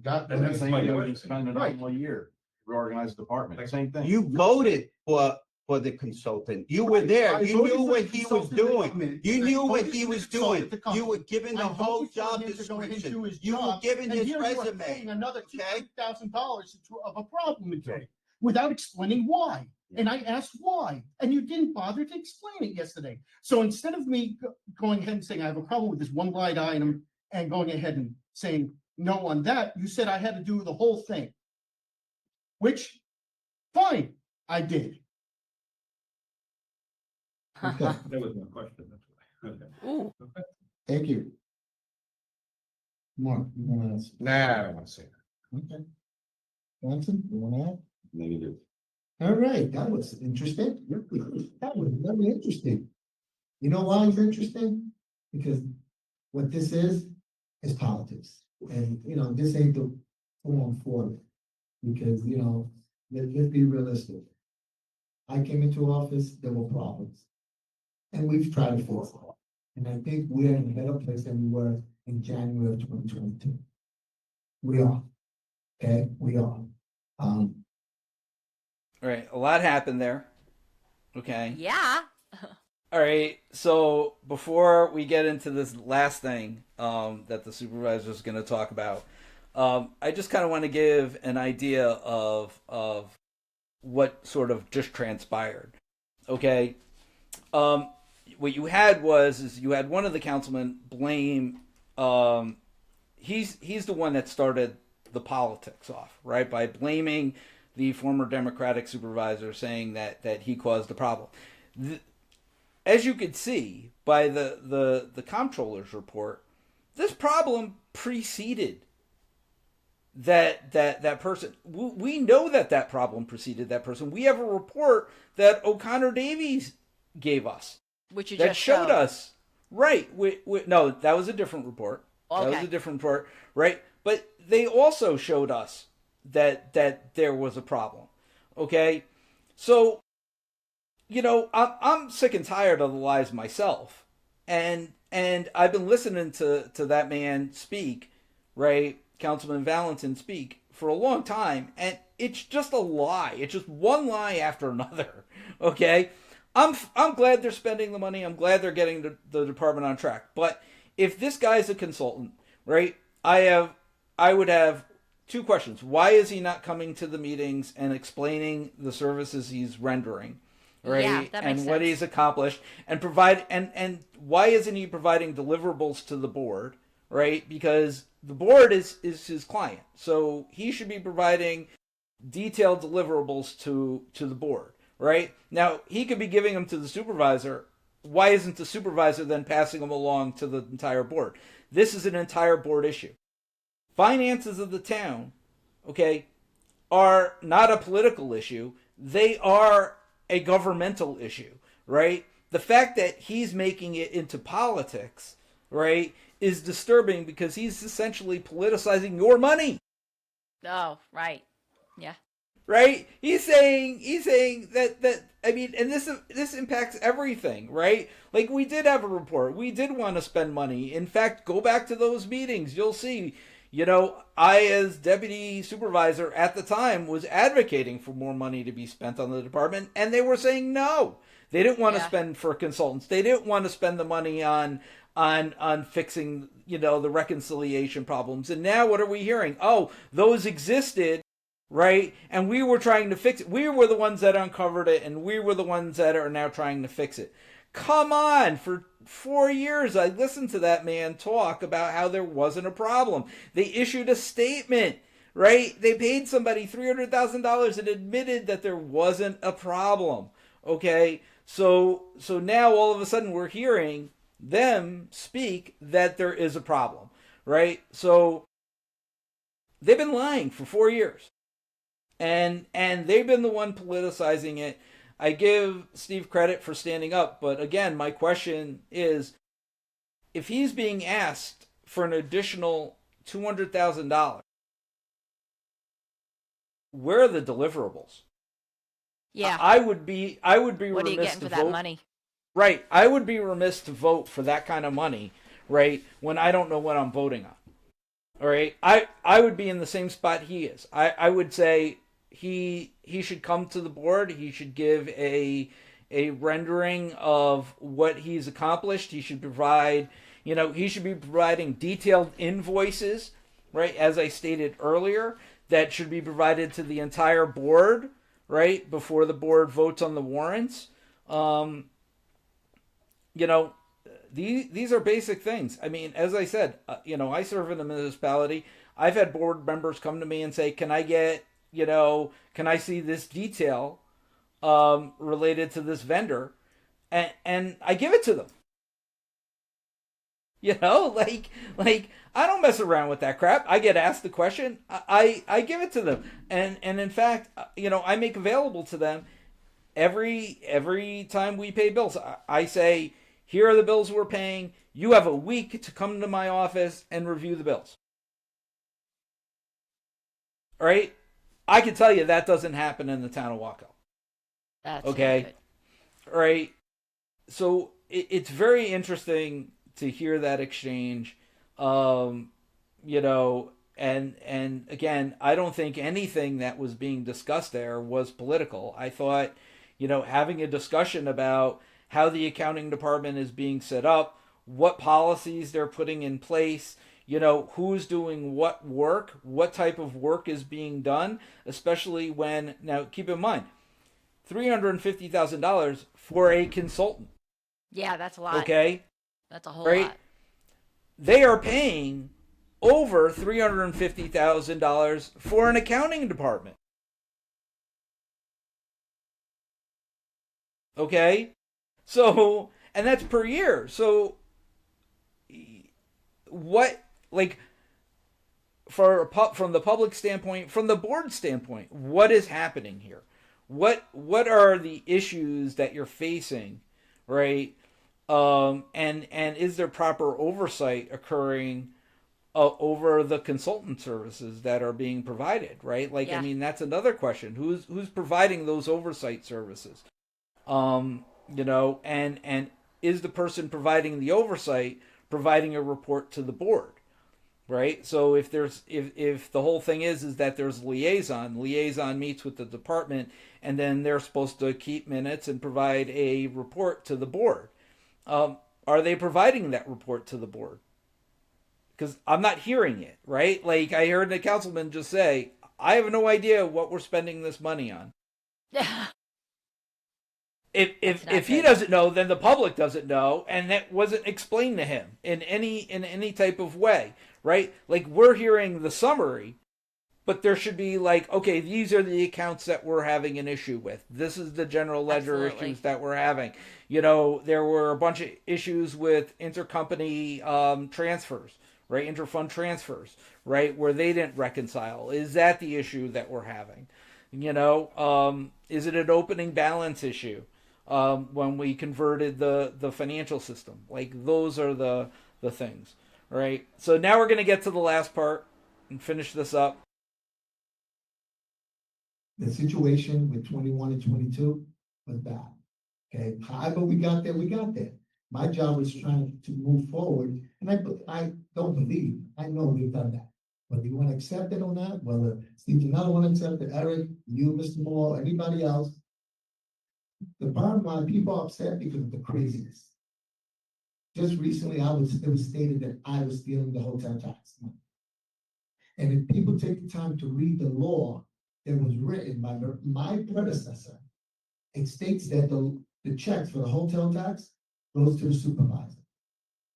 Got, And that's my right. spend it Right. all year, reorganize the department, same thing. You voted for the consultant. You were there. I You voted knew for what the he was consultant to doing. come in. You I knew what voted he for the was consultant doing. to come You in. were given the I whole voted for job him to go ahead and do description. his You were job, given and his here you are resume. paying another okay? $200,000 of a problem into it without explaining why. And I asked why, and you didn't bother to explain it yesterday. So instead of me going ahead and saying I have a problem with this one line item and going ahead and saying no on that, you said I had to do the whole thing. Which, fine, I did. Okay, That was my question, that's why. Okay. Ooh, thank you. Mark, you wanna ask? Nah, I don't want to say that. Okay. Johnson, you wanna add? Negative. All right, that was interesting. That was very interesting. You know why it's interesting? Because what this is politics. And, this ain't the form for it. Because, let's be realistic. I came into office, there were problems. And we've tried to fix it. And I think we're in a better place than we were in January of 2022. We are. Okay, we are. All right, a lot happened there. Okay. yeah. All right. So before we get into this last thing that the supervisor is going to talk about, I just kind of want to give an idea of what sort of just transpired. Okay. What you had is you had one of the councilmen blame. He's the one that started the politics off, right, by blaming the former Democratic supervisor, saying that he caused the problem. As you could see by the comptroller's report, this problem preceded that person. We know that problem preceded that person. We have a report that O'Connor Davies gave us Which you that just showed us. Right. No, that was a different report. That was Okay. a different report. Right. But they also showed us that there was a problem. Okay. So, I'm sick and tired of the lies myself. And I've been listening to that man speak, right? Councilman Valentin speak for a long time. And it's just a lie. It's just one lie after another. Okay. I'm glad they're spending the money. I'm glad they're getting the department on track. But if this guy's a consultant, right? I would have two questions. Why is he not coming to the meetings and explaining the services he's rendering, right? Yeah, that makes and what sense. he's accomplished, and provide and why isn't he providing deliverables to the board, right? Because the board is his client, so he should be providing detailed deliverables to the board, right? Now he could be giving them to the supervisor. Why isn't the supervisor then passing them along to the entire board? This is an entire board issue. Finances of the town, okay, are not a political issue. They are a governmental issue, right? The fact that he's making it into politics, right, is disturbing because he's essentially politicizing your money, Oh, right. Yeah. right? He's saying that I mean, and this impacts everything, right? Like, we did have a report. We did want to spend money. In fact, go back to those meetings. You'll see, I, as deputy supervisor at the time, was advocating for more money to be spent on the department, and they were saying no. They didn't want to Yeah. spend for consultants. They didn't want to spend the money on on fixing, the reconciliation problems. And now what are we hearing? Oh, those existed, right? And we were trying to fix it. We were the ones that uncovered it, and we were the ones that are now trying to fix it. Come on, for 4 years I listened to that man talk about how there wasn't a problem. They issued a statement, right? They paid somebody $300,000 and admitted that there wasn't a problem. Okay, so now all of a sudden we're hearing them speak that there is a problem, right? So they've been lying for 4 years, and they've been the one politicizing it. I give Steve credit for standing up, but again, my question is, if he's being asked for an additional $200,000, where are the deliverables? Yeah. I would be What are remiss you getting to for that vote. money? Right. I would be remiss to vote for that kind of money, right, when I don't know what I'm voting on. All right. I would be in the same spot he is. I would say he should come to the board. He should give a rendering of what he's accomplished. He should provide, he should be providing detailed invoices, right, as I stated earlier, that should be provided to the entire board, right, before the board votes on the warrants. These are basic things. I mean, as I said, I serve in a municipality. I've had board members come to me and say, can I get, can I see this detail related to this vendor? And I give it to them. Like I don't mess around with that crap. I get asked the question, I give it to them. And in fact, I make available to them every time we pay bills. I say, here are the bills we're paying. You have a week to come to my office and review the bills. All right? I can tell you that doesn't happen in the town of Wallkill. That's Okay. All right. So it's very interesting to hear that exchange. And again, I don't think anything that was being discussed there was political. I thought, having a discussion about how the accounting department is being set up, what policies they're putting in place, who's doing what work, what type of work is being done, especially when, now keep in mind, $350,000 for a consultant. Yeah, that's a lot. Okay? That's a whole Right? lot. They are paying over $350,000 for an accounting department. Okay? So, and that's per year. So, what, like, from the public standpoint, from the board standpoint, what is happening here? What are the issues that you're facing, right? And is there proper oversight occurring over the consultant services that are being provided, right? Like, Yeah. I mean, that's another question. Who's providing those oversight services? And is the person providing the oversight providing a report to the board, right? So if the whole thing is that there's liaison meets with the department, and then they're supposed to keep minutes and provide a report to the board. Are they providing that report to the board? Because I'm not hearing it, right? Like, I heard the councilman just say, I have no idea what we're spending this money on. If he doesn't know, then the public doesn't know, and that wasn't explained to him in any type of way, right? Like, we're hearing the summary, but there should be like, okay, these are the accounts that we're having an issue with. This is the general ledger Absolutely. issues that we're having. There were a bunch of issues with intercompany transfers, right? Interfund transfers, right? Where they didn't reconcile. Is that the issue that we're having? Is it an opening balance issue? When we converted the financial system, like, those are the things, right? So now we're going to get to the last part and finish this up. The situation with 21 and 22 was bad. Okay, however we got there, we got there. My job was trying to move forward, and I don't believe, I know we've done that. Whether you want to accept it or not, whether Steve Janella want to accept it, Eric, you, Mr. Moore, anybody else, the bottom line, people are upset because of the craziness. just recently, it was stated that I was stealing the hotel tax money. And if people take the time to read the law that was written by my predecessor, it states that the checks for the hotel tax goes to the supervisor.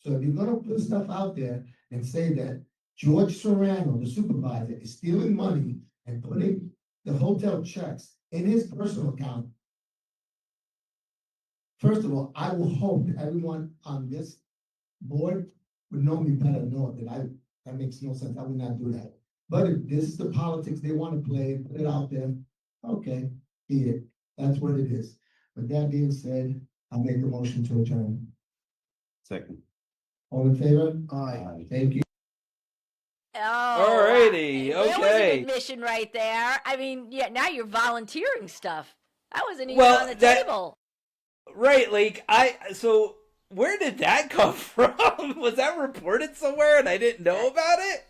So if you're gonna put stuff out there and say that George Serrano, the supervisor, is stealing money and putting the hotel checks in his personal account, first of all, I will hope that everyone on this board would know me better, know that makes no sense. I would not do that. But if this is the politics they want to play, put it out there, okay, be it. That's what it is. With that being said, I'll make a motion to adjourn. Second. All in favor? Aye. Thank you. Oh, Alrighty, there was an okay. admission right there. I mean, yeah, now you're volunteering stuff. That wasn't even Well, on the that- table. Right, like so where did that come from? Was that reported somewhere and I didn't know about it?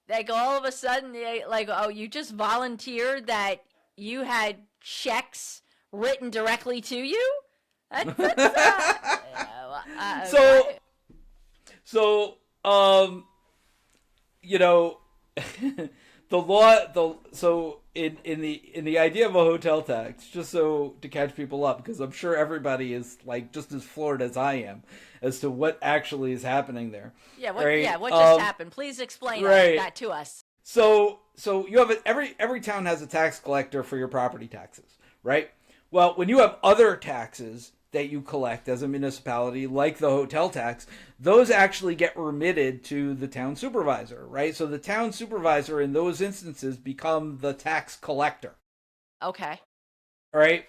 Like all of a sudden, like, oh, you just volunteered that you had checks written directly to you? So, you know, the law, so in the idea of a hotel tax, just so to catch people up, because I'm sure everybody is like just as floored as I am as to what actually is happening there. Yeah, right? What just happened? Please explain that to us. So you have every town has a tax collector for your property taxes, right? Well, when you have other taxes that you collect as a municipality, like the hotel tax, those actually get remitted to the town supervisor, right? So the town supervisor in those instances become the tax collector. Okay. All right.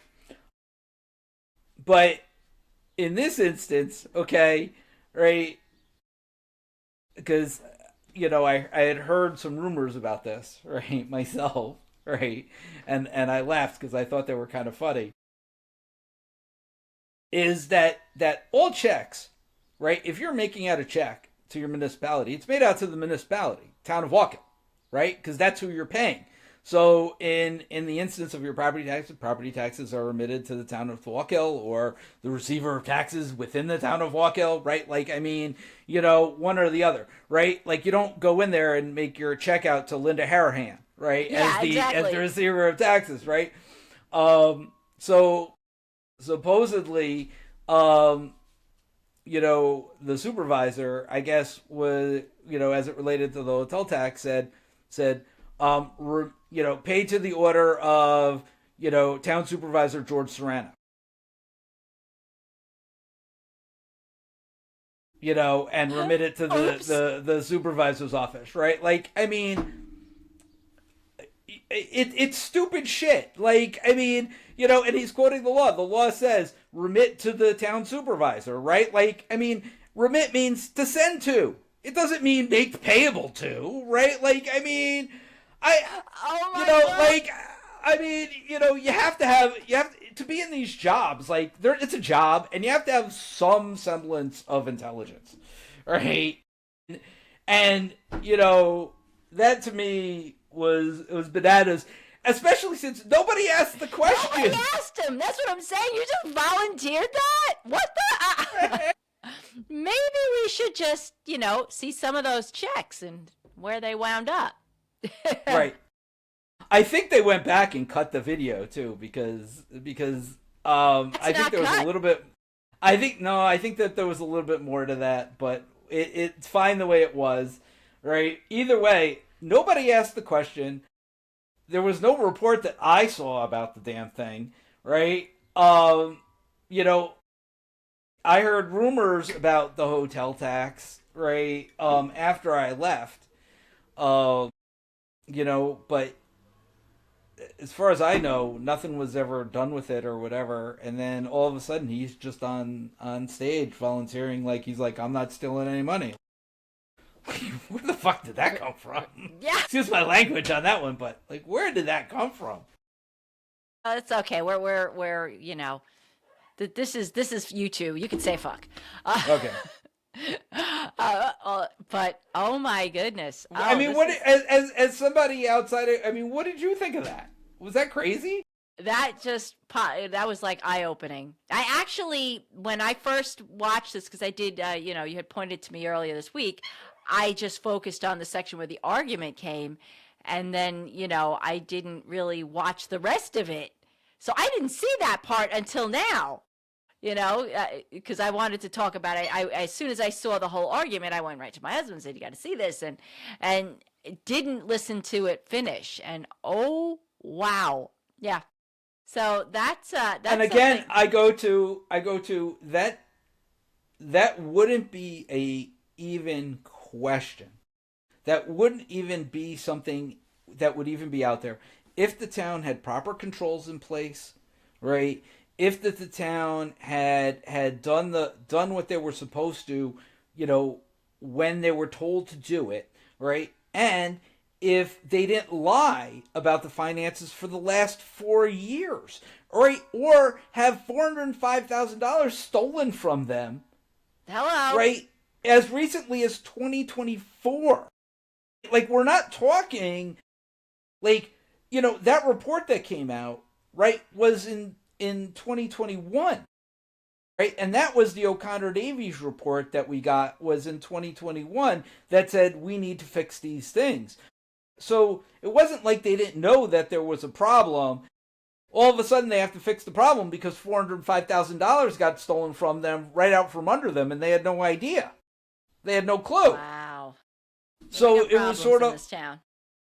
But in this instance, okay, right, because, you know, I had heard some rumors about this, right, myself, right, and I laughed because I thought they were kind of funny. Is that all checks, right? If you're making out a check to your municipality, it's made out to the municipality, town of Wallkill, right? Because that's who you're paying. So in the instance of your property taxes are remitted to the town of Wallkill or the receiver of taxes within the town of Wallkill, right? Like, I mean, you know, one or the other, right? Like, you don't go in there and make your check out to Linda Harahan, right? Yeah, As the receiver of taxes, right? So supposedly, you know, the supervisor, I guess, was, you know, as it related to the hotel tax, said, you know, paid to the order of, you know, town supervisor George Serrano. You know, and remit it to the supervisor's office, right? Like, I mean, it's stupid shit. Like, I mean, you know, and he's quoting the law. The law says remit to the town supervisor, right? Like, I mean, remit means to send to. It doesn't mean make payable to, right? Like, I mean, like, I mean, you know, you have to be in these jobs. Like, it's a job, and you have to have some semblance of intelligence, right? And you know, that to me was bananas, especially since nobody asked the question. Nobody asked him. That's what I'm saying. You just volunteered that? What the? Maybe we should just, you know, see some of those checks and where they wound up. Right. I think they went back and cut the video too because I think there was a little bit. I think that there was a little bit more to that, but it's fine the way it was. Right. Either way, nobody asked the question. There was no report that I saw about the damn thing. Right. You know, I heard rumors about the hotel tax. Right. After I left. You know, but as far as I know, nothing was ever done with it or whatever. And then all of a sudden, he's just on stage volunteering, like he's like, I'm not stealing any money. Where the fuck did that come from? Yeah. Excuse my language on that one, but like, where did that come from? It's okay. We're you know, this is YouTube. You can say fuck. Okay. But oh my goodness. I mean, as somebody outside, I mean, what did you think of that? Was that crazy? that was like eye-opening. I actually, when I first watched this, because I did, you had pointed to me earlier this week, I just focused on the section where the argument came, and then, I didn't really watch the rest of it. So I didn't see that part until now, because I wanted to talk about it. As soon as I saw the whole argument, I went right to my husband and said, you got to see this, and didn't listen to it finish. And oh, wow. Yeah. So that's and again, something. I go to that wouldn't be a even question. That wouldn't even be something that would even be out there if the town had proper controls in place, right? If the town had done what they were supposed to, when they were told to do it, right? And if they didn't lie about the finances for the last 4 years, right? Or have $405,000 stolen from them, Hello. right? As recently as 2024. Like, we're not talking, like, that report that came out, right, was in 2021, right? And that was the O'Connor Davies report that we got, was in 2021, that said we need to fix these things. So it wasn't like they didn't know that there was a problem. All of a sudden they have to fix the problem because $405,000 got stolen from them right out from under them, and they had no idea. They had no clue. Wow. So it was sort in of this town.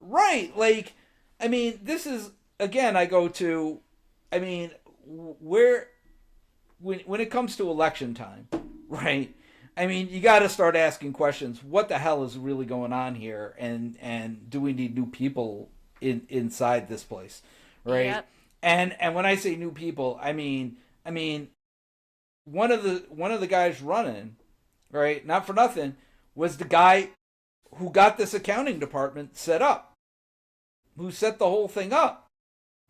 right. Like, I mean, this is, again, I go to, I mean, when it comes to election time, right? I mean, you got to start asking questions. What the hell is really going on here? And do we need new people inside this place, right? Yep. And when I say new people, I mean one of the guys running, right? Not for nothing, was the guy who got this accounting department set up, who set the whole thing up,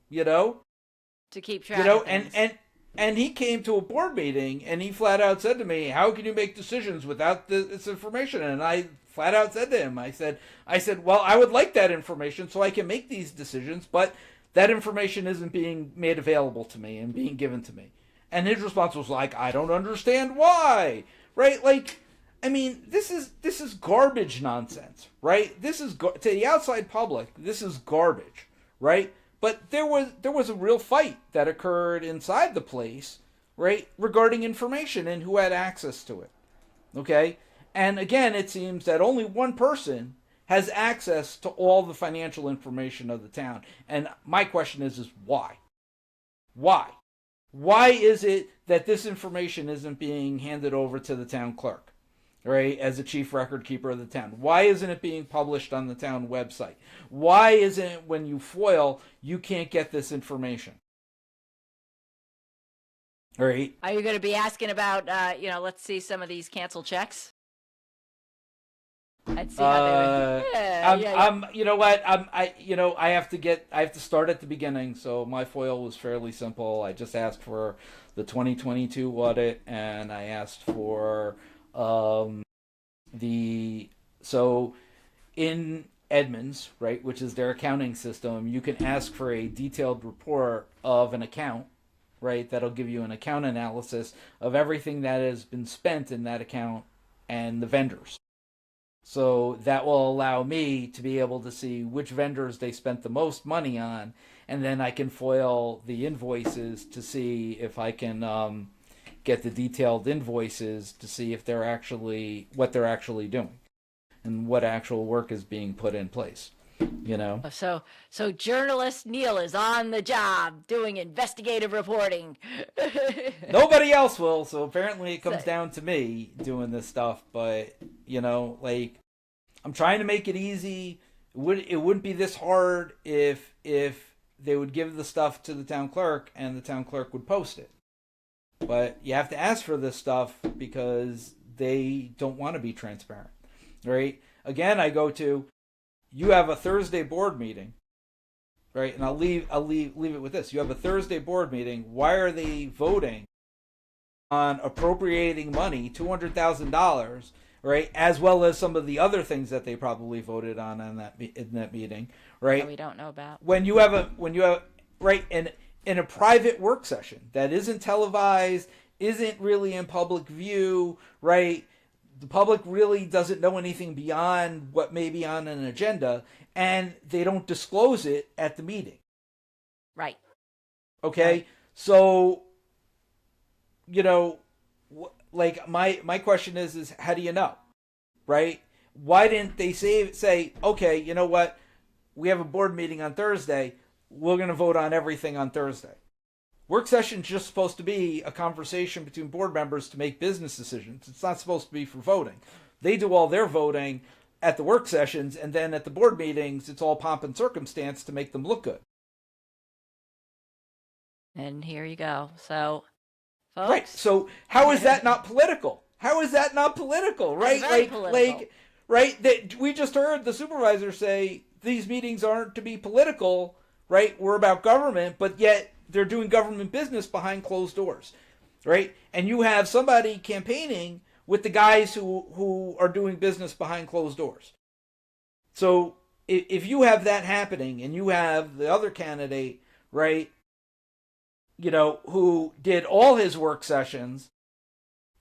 To keep track of things. And he came to a board meeting and he flat out said to me, how can you make decisions without this information? And I flat out said to him, I said, well, I would like that information so I can make these decisions, but that information isn't being made available to me and being given to me. And his response was like, I don't understand why, right? Like, I mean, this is garbage nonsense, right? This is, to the outside public, this is garbage, right? But there was a real fight that occurred inside the place, right, regarding information and who had access to it, okay? And again, it seems that only one person has access to all the financial information of the town. And my question is why? Why? Why is it that this information isn't being handed over to the town clerk, right, as the chief record keeper of the town? Why isn't it being published on the town website? Why isn't it when you FOIL, you can't get this information? All right. Are you going to be asking about, let's see some of these canceled checks? I'd see how they would. I'm you know what? I have to start at the beginning. So my FOIL was fairly simple. I just asked for the 2022 audit, and I asked for so in Edmunds, right, which is their accounting system, you can ask for a detailed report of an account, right? That'll give you an account analysis of everything that has been spent in that account and the vendors. So that will allow me to be able to see which vendors they spent the most money on, and then I can FOIL the invoices to see if I can get the detailed invoices to see if what they're actually doing and what actual work is being put in place. So journalist Neil is on the job doing investigative reporting. Nobody else will, so apparently it comes down to me doing this stuff. But like, I'm trying to make it easy. It wouldn't be this hard if they would give the stuff to the town clerk and the town clerk would post it. But you have to ask for this stuff because they don't want to be transparent, right? Again, I go to, you have a Thursday board meeting, right? And I'll leave it with this. You have a Thursday board meeting. Why are they voting on appropriating money, $200,000, right? As well as some of the other things that they probably voted on in that meeting, right? That we don't know about. When you have right, and in a private work session that isn't televised, isn't really in public view, right? The public really doesn't know anything beyond what may be on an agenda, and they don't disclose it at the meeting. Right. Okay? Right. So, like my question is how do you know? Right? Why didn't they say, okay, you know what? We have a board meeting on Thursday. We're going to vote on everything on Thursday. Work session's just supposed to be a conversation between board members to make business decisions. It's not supposed to be for voting. They do all their voting at the work sessions, and then at the board meetings, it's all pomp and circumstance to make them look good. And here you go. So, folks. Right. So how is that not political? How is that not political? Right? Very political. Right? That we just heard the supervisor say these meetings aren't to be political, right? We're about government, but yet they're doing government business behind closed doors, right? And you have somebody campaigning with the guys who are doing business behind closed doors. So if you have that happening and you have the other candidate, right, who did all his work sessions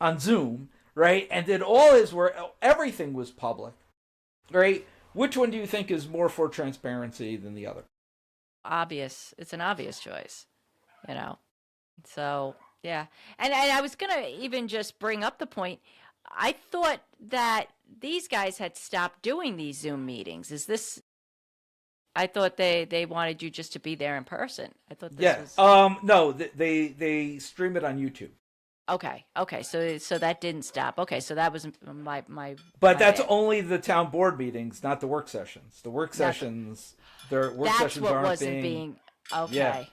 on Zoom, right, and did all his work, everything was public, right? Which one do you think is more for transparency than the other? Obvious. It's an obvious choice, So, yeah. And I was going to even just bring up the point. I thought that these guys had stopped doing these Zoom meetings. I thought they wanted you just to be there in person. I thought this was... No, they stream it on YouTube. Okay. So that didn't stop. Okay, so that was my. But that's bad. only the town board meetings, not the work sessions. The work sessions, That's what wasn't being. Okay. Yeah,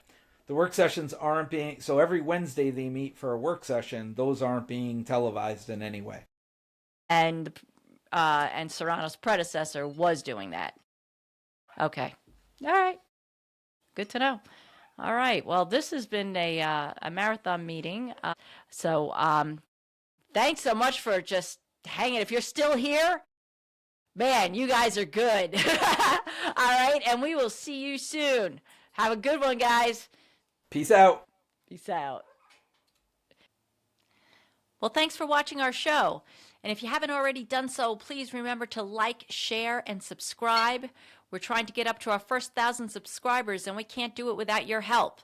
the work sessions aren't being. So every Wednesday they meet for a work session. Those aren't being televised in any way. And Serrano's predecessor was doing that. Okay. All right. Good to know. All right. Well, this has been a marathon meeting. So thanks so much for just hanging. If you're still here, man, you guys are good. All right. And we will see you soon. Have a good one, guys. Peace out. Peace out. Well, thanks for watching our show. And if you haven't already done so, please remember to like, share, and subscribe. We're trying to get up to our first 1,000 subscribers, and we can't do it without your help.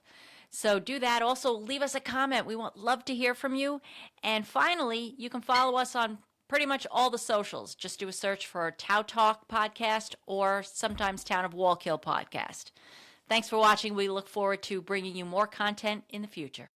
So do that. Also, leave us a comment. We would love to hear from you. And finally, you can follow us on pretty much all the socials. Just do a search for TOWTalk Podcast or sometimes Town of Wallkill Podcast. Thanks for watching. We look forward to bringing you more content in the future.